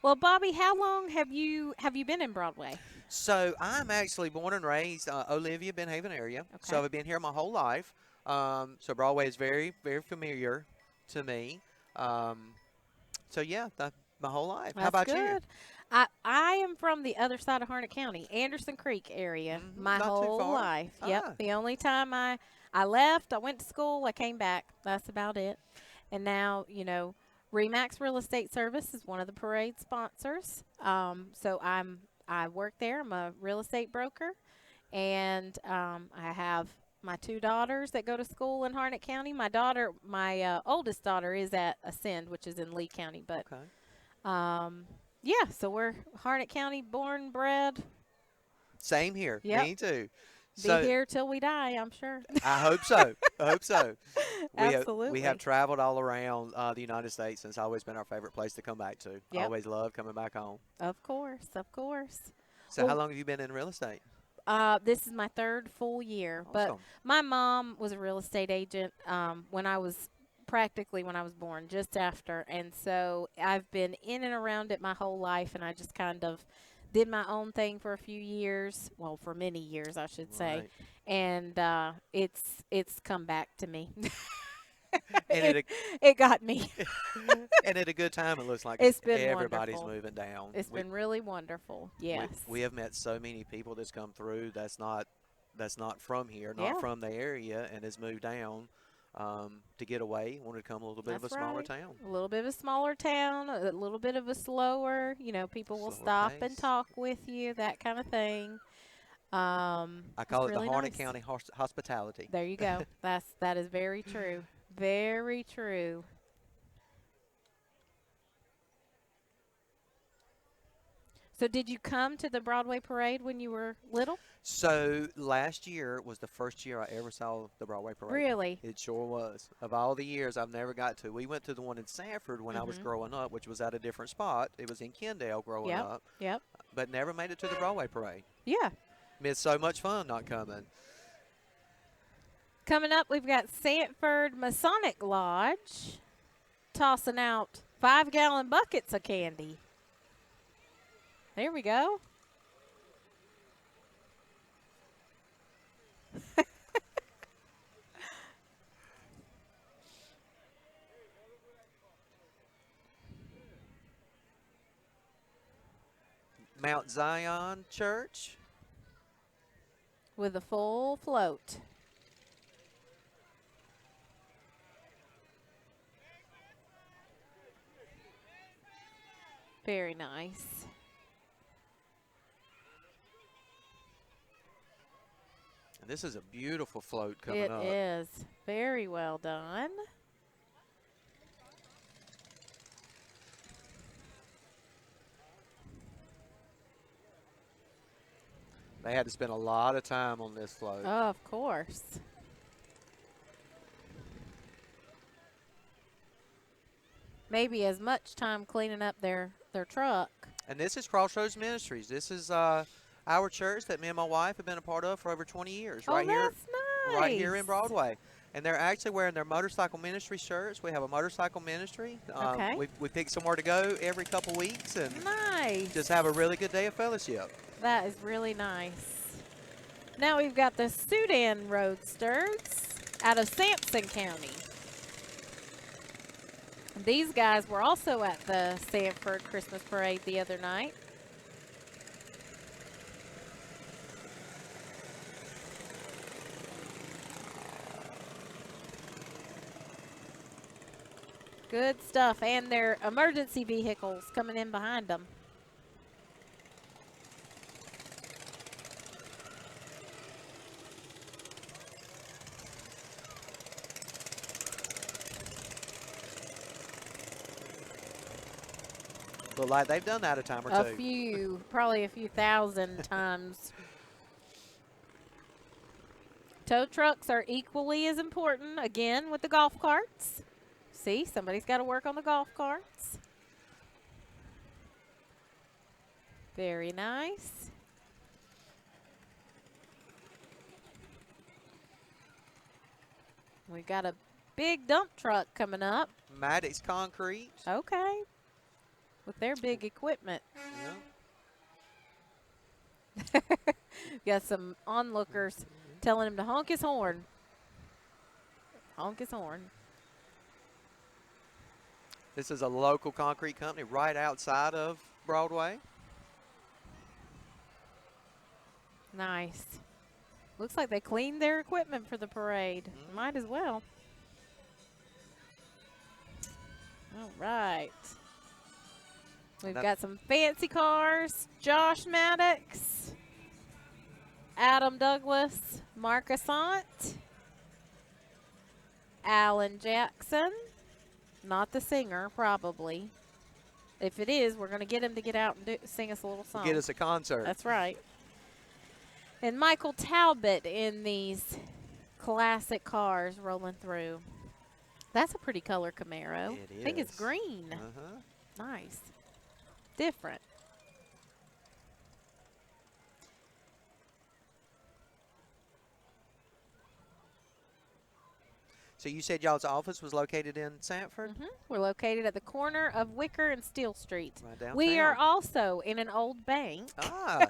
Well, Bobby, how long have you been in Broadway? So I'm actually born and raised Olivia, Benhaven area. Okay. So I've been here my whole life. So Broadway is very, very familiar to me. So yeah, my whole life. How about That's you? good. I am from the other side of Harnett County, Anderson Creek area, my not too whole far. life. Ah. Yep. The only time I left, I went to school, I came back. That's about it. And now, Remax Real Estate Service is one of the parade sponsors. So I work there. I'm a real estate broker, and I have my two daughters that go to school in Harnett County. My oldest daughter is at Ascend, which is in Lee County, but Okay. yeah, so we're Harnett County born, bred. Same here. Yep. Me too. Be here till we die, I'm sure. I hope so. I hope so. Absolutely. We have traveled all around the United States, and it's always been our favorite place to come back to. Yep. Always love coming back home. Of course, of course. So Well, how long have you been in real estate? This is my third full year, but Awesome. my mom was a real estate agent when I was born, just after, and so I've been in and around it my whole life, and I just kind of did my own thing for a few years, well, for many years, I should say, Right. and it's come back to me. And it got me. and at a good time, it looks like It's been everybody's wonderful. moving down. It's been really wonderful. Yes. We have met so many people that's come through that's not from here, not Yeah. from the area, and has moved down to get away. Wanted to come a little bit of a That's smaller right. town. A little bit of a smaller town, a little bit of a slower, people will Slower stop and pace. talk with you, that kind of thing. I it's call it really the Harnett nice. County hospitality. There you go. That is very true. Very true. So did you come to the Broadway Parade when you were little? So last year was the first year I ever saw the Broadway Parade. Really? It sure was. Of all the years I've never got to. We went to the one in Sanford when I was growing up, which was at a different spot. It was in Kendale growing Yep. up, Yep. but never made it to the Broadway Parade. Yeah. It's so much fun not coming. Coming up, we've got Sanford Masonic Lodge tossing out 5-gallon buckets of candy. There we go. Mount Zion Church. With a full float. Very nice. And this is a beautiful float coming up. It is. Very well done. They had to spend a lot of time on this float. Oh, of course. Maybe as much time cleaning up their truck. And this is Crossroads Ministries. This is our church that me and my wife have been a part of for over 20 years. Oh, right here, that's nice. right here in Broadway. And they're actually wearing their motorcycle ministry shirts. We have a motorcycle ministry. Okay. We pick somewhere to go every couple weeks and Nice. just have a really good day of fellowship. That is really nice. Now we've got the Sudan Roadsters out of Sampson County. These guys were also at the Sanford Christmas Parade the other night. Good stuff. And their emergency vehicles coming in behind them. Look like they've done that a time or A two. few, probably a few thousand times. Tow trucks are equally as important, again, with the golf carts. See, somebody's got to work on the golf carts. Very nice. We've got a big dump truck coming up. Maddox Concrete. Okay. With their big equipment. Yeah. Got some onlookers telling him to honk his horn. Honk his horn. This is a local concrete company right outside of Broadway. Nice. Looks like they cleaned their equipment for the parade. Might as well. All right. We've got some fancy cars. Josh Maddox, Adam Douglas, Mark Assant, Alan Jackson. Not the singer, probably. If it is, we're going to get him to get out and sing us a little song. Get us a concert. That's right. And Michael Talbot in these classic cars rolling through. That's a pretty color Camaro. It I think it's is. green. Uh-huh. Nice. Different. So you said y'all's office was located in Sanford? We're located at the corner of Wicker and Steel Street. Right downtown. We are also in an old bank Ah,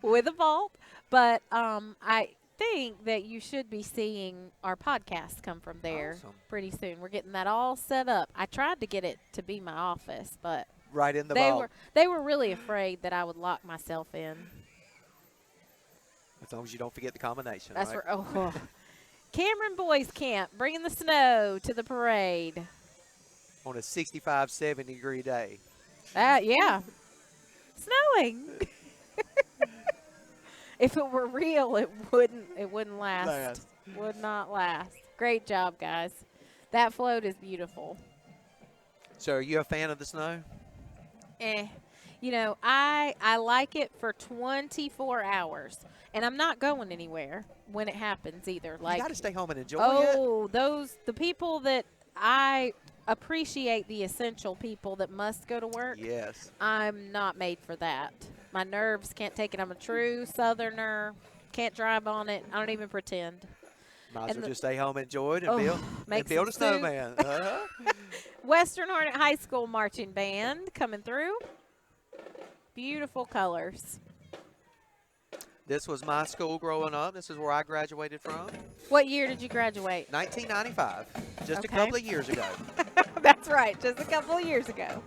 with a vault, but I think that you should be seeing our podcast come from there Awesome. pretty soon. We're getting that all set up. I tried to get it to be my office, but right in the vault. they were really afraid that I would lock myself in. As long as you don't forget the combination, That's right? for Cameron Boys Camp, bringing the snow to the parade. On a 65, 70-degree day. Yeah, snowing. If it were real, it wouldn't last. Would not last. Great job, guys. That float is beautiful. So are you a fan of the snow? You know, I like it for 24 hours, and I'm not going anywhere when it happens either. Like, you got to stay home and enjoy it. the people that I appreciate, the essential people that must go to work. Yes. I'm not made for that. My nerves can't take it. I'm a true Southerner. Can't drive on it. I don't even pretend. Might as and well just stay home and enjoy it and make build a some soup. snowman. Uh-huh. Western Hornet High School Marching Band coming through. Beautiful colors. This was my school growing up. This is where I graduated from. What year did you graduate? 1995, just a Okay. couple of years ago. That's right, just a couple of years ago.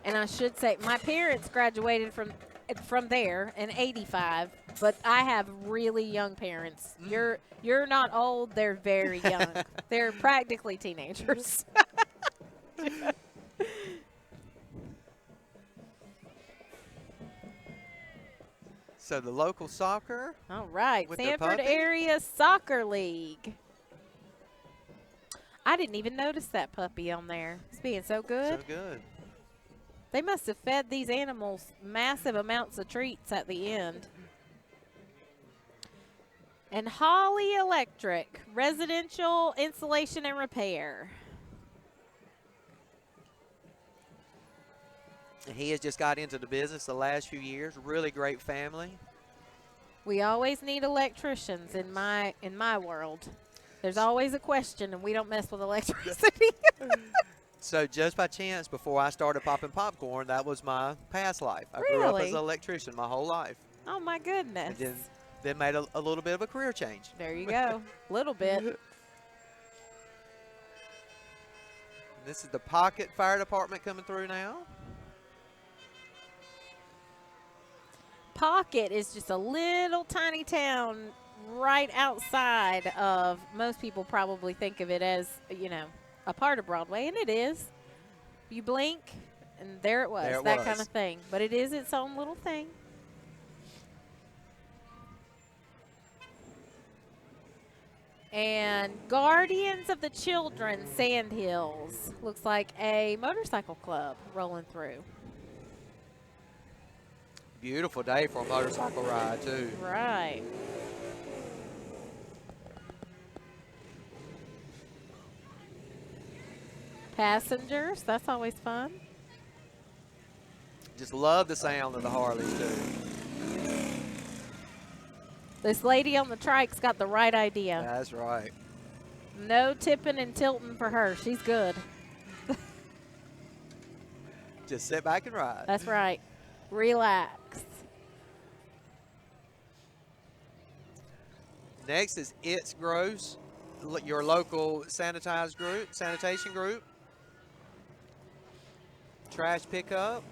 And I should say, my parents graduated from from there and 85, but I have really young parents. You're not old, they're very young. They're practically teenagers. So the local soccer. All right, With their Sanford puppy? Area Soccer League. I didn't even notice that puppy on there. It's being so good. So good. They must have fed these animals massive amounts of treats at the end. And Holly Electric, residential installation and repair. And he has just got into the business the last few years. Really great family. We always need electricians in my world. There's always a question, and we don't mess with electricity. So just by chance, before I started popping popcorn, that was my past life. I grew up as Really? an electrician my whole life. Oh my goodness. And then made a little bit of a career change. There you go. Little bit. This is the Pocket Fire Department coming through now. Pocket is just a little tiny town right outside of, most people probably think of it as, you know, a part of Broadway, and it is. You blink, and there it was, There it that was. kind of thing. But it is its own little thing. And Guardians of the Children, Sand Hills. Looks like a motorcycle club rolling through. Beautiful day for a motorcycle ride, too. Right. Passengers, that's always fun. Just love the sound of the Harleys, too. This lady on the trike's got the right idea. That's right. No tipping and tilting for her. She's good. Just sit back and ride. That's right. Relax. Next is It's Gross, your local sanitation group. Trash pickup.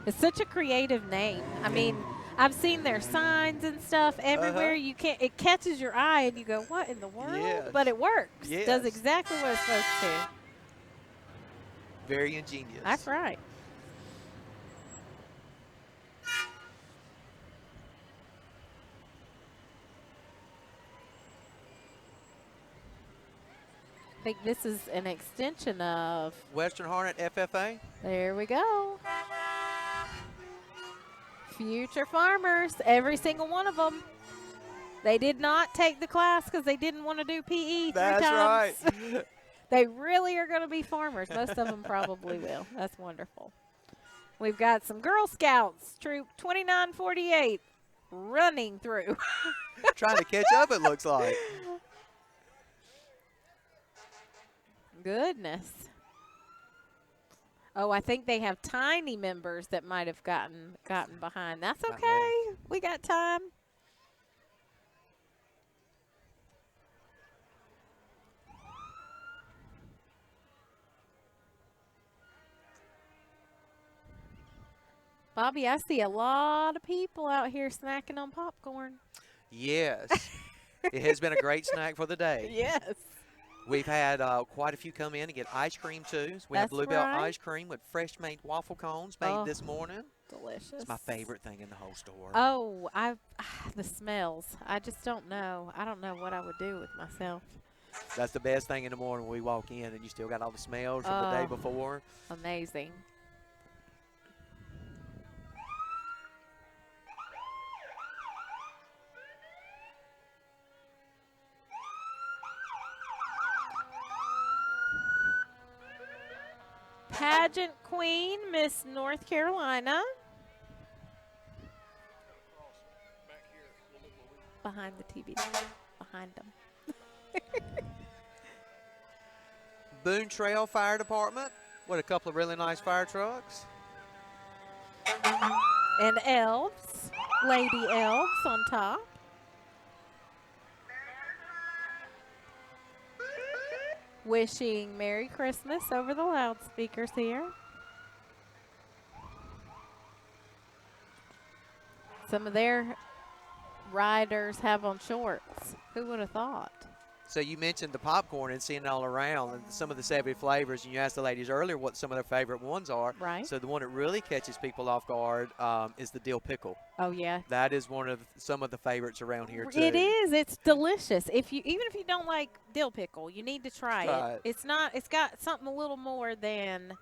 It's such a creative name. I mean, I've seen their signs and stuff everywhere. You can't. It catches your eye, and you go, "What in the world?" Yes. But it works. Yes. Does exactly what it's supposed to. Very ingenious. That's right. I think this is an extension of. Western Hornet FFA. There we go. Future farmers, every single one of them. They did not take the class because they didn't want to do PE 3 That's times. right. They really are going to be farmers. Most of them probably will. That's wonderful. We've got some Girl Scouts, Troop 2948, running through. Trying to catch up, it looks like. Goodness. Oh, I think they have tiny members that might have gotten behind. That's okay. We got time. Bobby, I see a lot of people out here snacking on popcorn. Yes. It has been a great snack for the day. Yes. We've had quite a few come in and get ice cream, too. So we have That's Bluebell right. ice cream with fresh made waffle cones made this morning. Delicious. It's my favorite thing in the whole store. Oh, the smells. I just don't know. I don't know what I would do with myself. That's the best thing in the morning when we walk in and you still got all the smells from the day before. Amazing. Pageant Queen, Miss North Carolina. Behind the TV. Behind them. Boone Trail Fire Department with a couple of really nice fire trucks. And elves. Lady elves on top. wishing Merry Christmas over the loudspeakers here. Some of their riders have on shorts. Who would have thought? So you mentioned the popcorn and seeing it all around and some of the savory flavors, and you asked the ladies earlier what some of their favorite ones are. Right. So the one that really catches people off guard is the dill pickle. Oh, yeah. That is one of some of the favorites around here too. It is. It's delicious. Even if you don't like dill pickle, you need to try Try it. It's got something a little more than.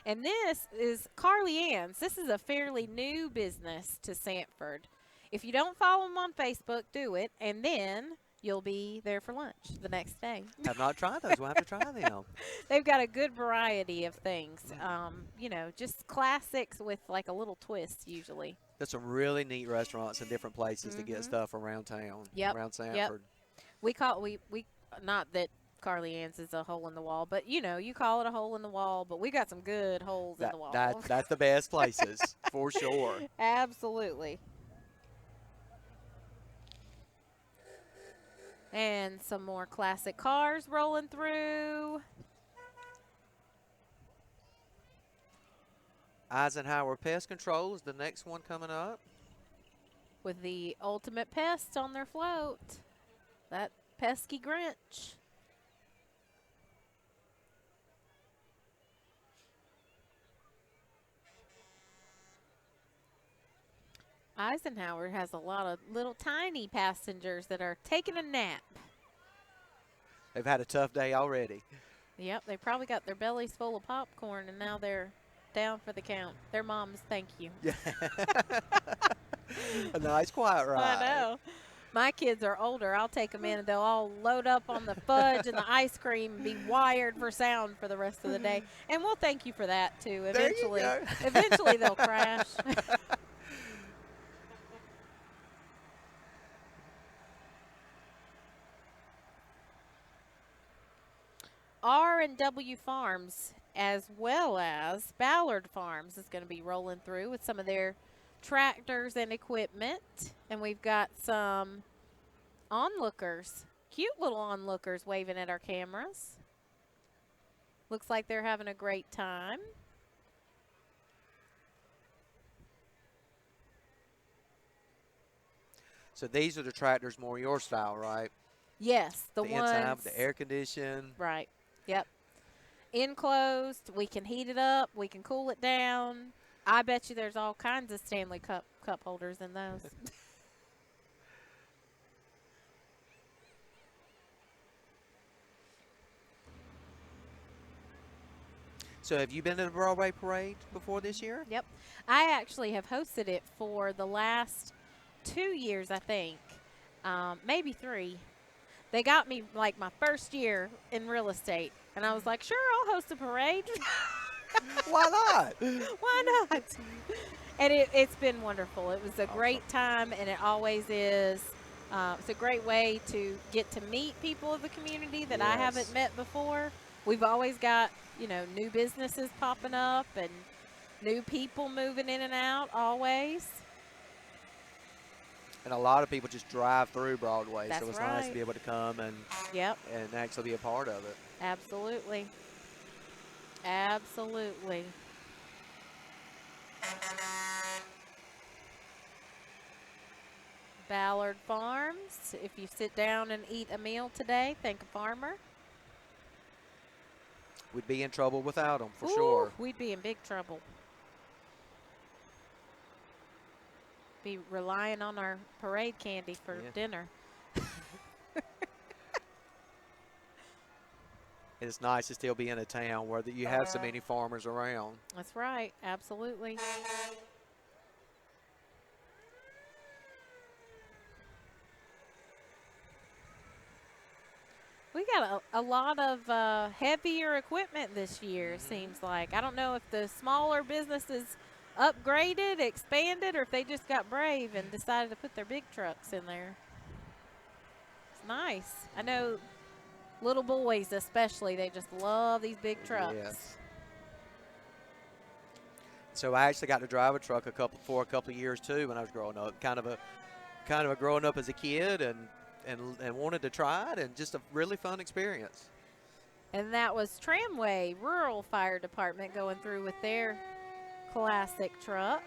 And this is Carly Ann's. This is a fairly new business to Sanford. If you don't follow them on Facebook, do it, and then you'll be there for lunch the next day. Have not tried those. We'll have to try them. They've got a good variety of things. Just classics with like a little twist usually. There's some really neat restaurants in different places to get stuff around town, around Sanford. We not that Carly Ann's is a hole in the wall, but you call it a hole in the wall, but we got some good holes in the wall. That's the best places for sure. Absolutely. And some more classic cars rolling through. Eisenhower Pest Control is the next one coming up. With the ultimate pest on their float. That pesky Grinch. Eisenhower has a lot of little tiny passengers that are taking a nap. They've had a tough day already. Yep, they probably got their bellies full of popcorn, and now they're down for the count. Their moms thank you. Yeah. A nice quiet ride. I know. My kids are older. I'll take them in, and they'll all load up on the fudge and the ice cream and be wired for sound for the rest of the day. And we'll thank you for that, too. Eventually, There you go. eventually they'll crash. R&W Farms, as well as Ballard Farms, is going to be rolling through with some of their tractors and equipment. And we've got some onlookers, cute little onlookers waving at our cameras. Looks like they're having a great time. So these are the tractors more your style, right? Yes, the ones. Inside with the air condition. Right. Yep. Enclosed. We can heat it up. We can cool it down. I bet you there's all kinds of Stanley cup holders in those. So have you been to the Broadway Parade before this year? Yep. I actually have hosted it for the last 2 years, I think. Maybe 3. They got me like my first year in real estate, and I was like, sure, I'll host a parade. Why not? Why not? And it's been wonderful. It was a great time, and it always is. It's a great way to get to meet people of the community that I haven't met before. We've always got, new businesses popping up and new people moving in and out always. And a lot of people just drive through Broadway, That's so it's right. nice to be able to come and actually be a part of it. Absolutely. Absolutely. Ballard Farms. If you sit down and eat a meal today, thank a farmer. We'd be in trouble without them, for Ooh, sure. We'd be in big trouble. Be relying on our parade candy for dinner. It's nice to still be in a town where you have so many farmers around. That's right. Absolutely. We got a lot of heavier equipment this year, seems like. I don't know if the smaller businesses upgraded, expanded, or if they just got brave and decided to put their big trucks in there. It's nice. I know little boys especially, they just love these big trucks. Yes. So I actually got to drive a truck for a couple of years too when I was growing up. Kind of a growing up as a kid and wanted to try it, and just a really fun experience. And that was Tramway Rural Fire Department going through with their classic truck.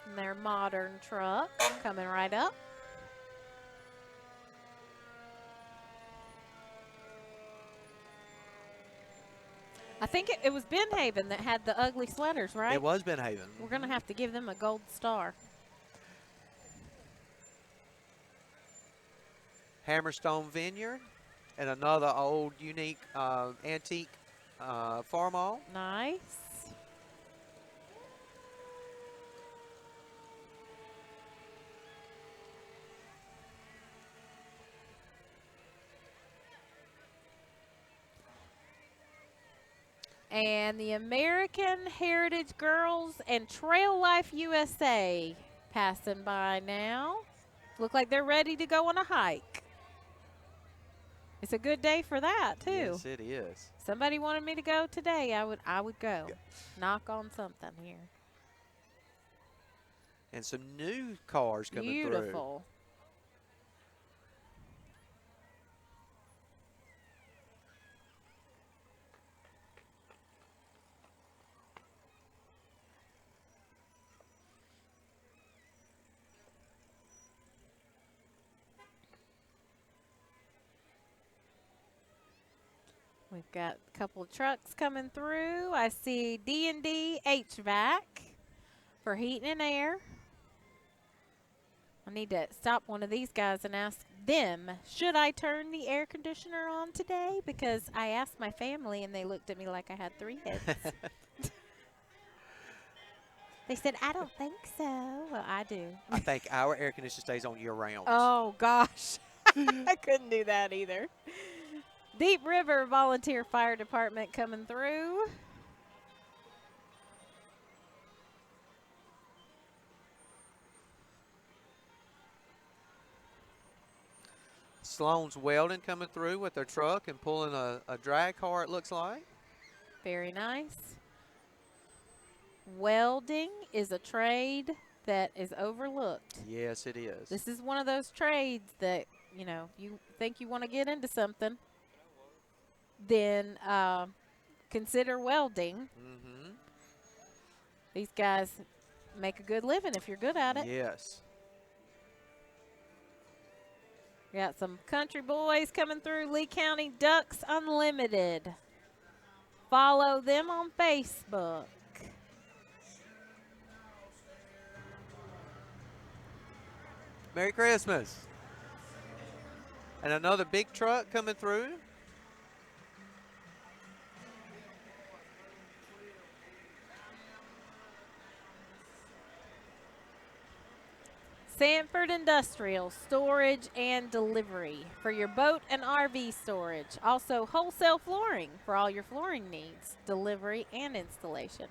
And their modern truck coming right up. I think it was Benhaven that had the ugly sweaters, right? It was Benhaven. We're going to have to give them a gold star. Hammerstone Vineyard and another old, unique, antique farm mall. Nice. And the American Heritage Girls and Trail Life USA passing by now. Look like they're ready to go on a hike. It's a good day for that, too. Yes, it is. Somebody wanted me to go today, I would go. Yeah. Knock on something here. And some new cars coming through. Beautiful. We've got a couple of trucks coming through. I see D&D HVAC for heating and air. I need to stop one of these guys and ask them, should I turn the air conditioner on today? Because I asked my family and they looked at me like I had 3 heads. They said, I don't think so. Well, I do. I think our air conditioner stays on year-round. Oh, gosh. I couldn't do that either. Deep River Volunteer Fire Department coming through. Sloan's Welding coming through with their truck and pulling a drag car, it looks like. Very nice. Welding is a trade that is overlooked. Yes, it is. This is one of those trades that, you know, you think you want to get into something, then consider welding. Mm-hmm. These guys make a good living if you're good at it. Yes. Got some country boys coming through. Lee County Ducks Unlimited. Follow them on Facebook. Merry Christmas. And another big truck coming through. Sanford Industrial Storage and Delivery for your boat and RV storage. Also wholesale flooring for all your flooring needs, delivery and installation.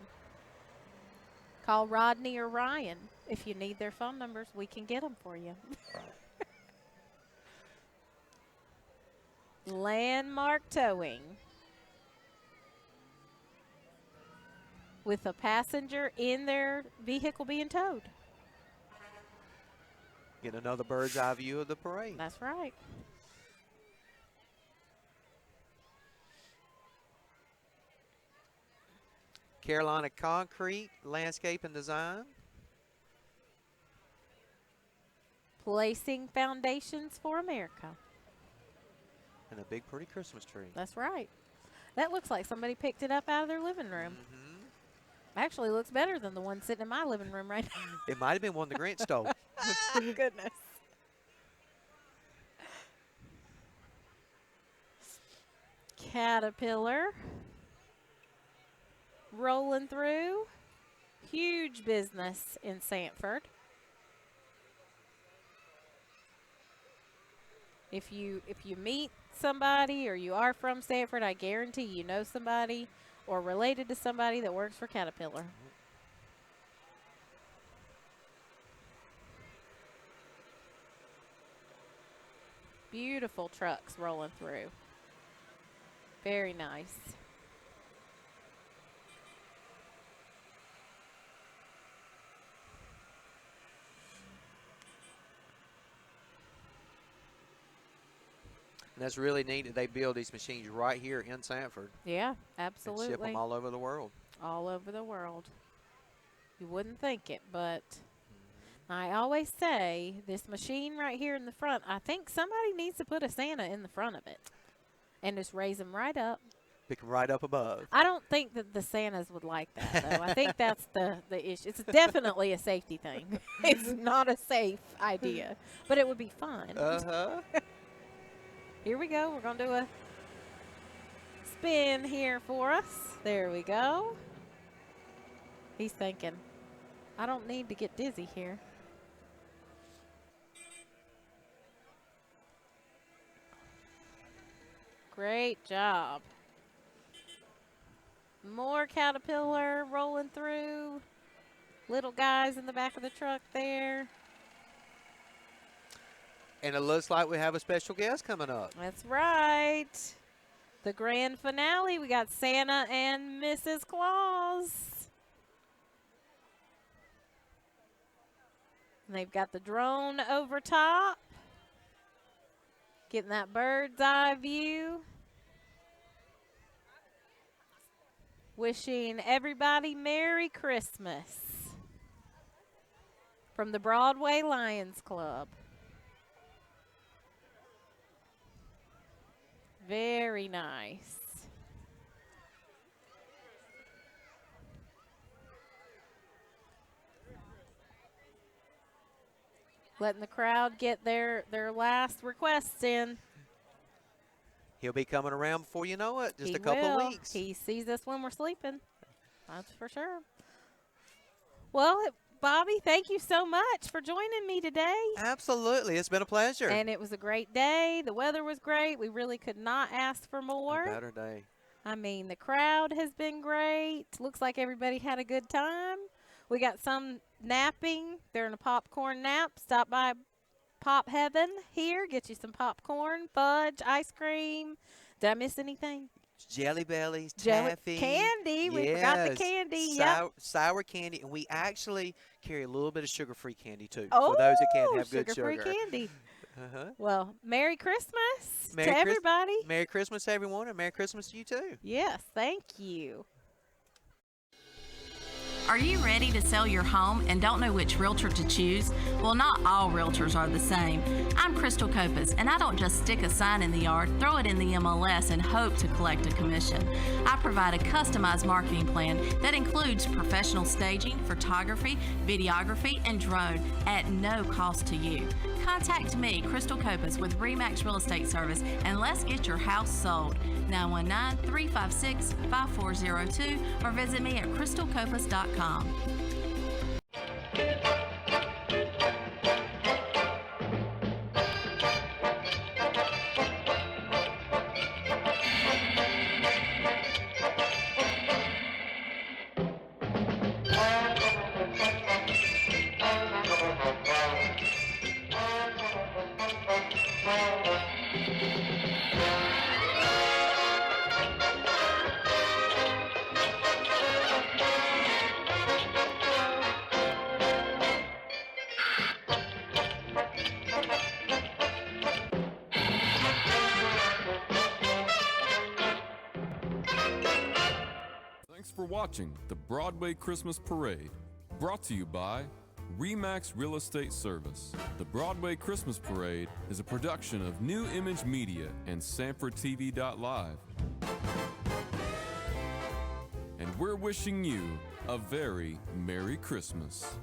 Call Rodney or Ryan if you need their phone numbers. We can get them for you. Landmark Towing. With a passenger in their vehicle being towed. Get another bird's eye view of the parade. That's right. Carolina Concrete, Landscape and Design. Placing foundations for America. And a big, pretty Christmas tree. That's right. That looks like somebody picked it up out of their living room. Mm-hmm. Actually looks better than the one sitting in my living room right now. It might have been one the Grinch stole. Goodness. Caterpillar. Rolling through. Huge business in Sanford. If you meet somebody or you are from Sanford, I guarantee you know somebody or related to somebody that works for Caterpillar. Beautiful trucks rolling through. Very nice. And that's really neat that they build these machines right here in Sanford Yeah, and absolutely. ship them all over the world. All over the world. You wouldn't think it, but I always say this machine right here in the front, I think somebody needs to put a Santa in the front of it and just raise them right up. Pick them right up above. I don't think that the Santas would like that, though. I think that's the issue. It's definitely a safety thing. It's not a safe idea, but it would be fun. Uh-huh. Here we go. We're going to do a spin here for us. There we go. He's thinking, I don't need to get dizzy here. Great job. More Caterpillar rolling through. Little guys in the back of the truck there. And it looks like we have a special guest coming up. That's right. The grand finale. We got Santa and Mrs. Claus. And they've got the drone over top. Getting that bird's eye view. Wishing everybody Merry Christmas from the Broadway Lions Club. Very nice. Letting the crowd get their last requests in. He'll be coming around before you know it, just He a couple will. of weeks. He sees us when we're sleeping. That's for sure. Well, Bobby, thank you so much for joining me today. Absolutely. It's been a pleasure. And it was a great day. The weather was great. We really could not ask for more. A better day. I mean, the crowd has been great. Looks like everybody had a good time. We got some napping. They're in a popcorn nap. Stop by Pop Heaven here. Get you some popcorn, fudge, ice cream. Did I miss anything? Jelly bellies, Jelly- taffy. candy. We forgot the candy. Yep. Sour candy. And we actually carry a little bit of sugar-free candy, too, Oh, for those that can't have good sugar-free sugar. candy. Uh-huh. Well, Merry Christmas Merry to Christ- everybody. Merry Christmas, everyone, and Merry Christmas to you, too. Yes, thank you. Are you ready to sell your home and don't know which realtor to choose? Well, not all realtors are the same. I'm Crystal Copas, and I don't just stick a sign in the yard, throw it in the MLS, and hope to collect a commission. I provide a customized marketing plan that includes professional staging, photography, videography, and drone at no cost to you. Contact me, Crystal Copas, with RE/MAX Real Estate Service, and let's get your house sold. 919-356-5402 or visit me at crystalcopas.com. Thanks for watching the Broadway Christmas Parade, brought to you by RE/MAX Real Estate Service. The Broadway Christmas Parade is a production of New Image Media and sanfordtv.live. And we're wishing you a very Merry Christmas.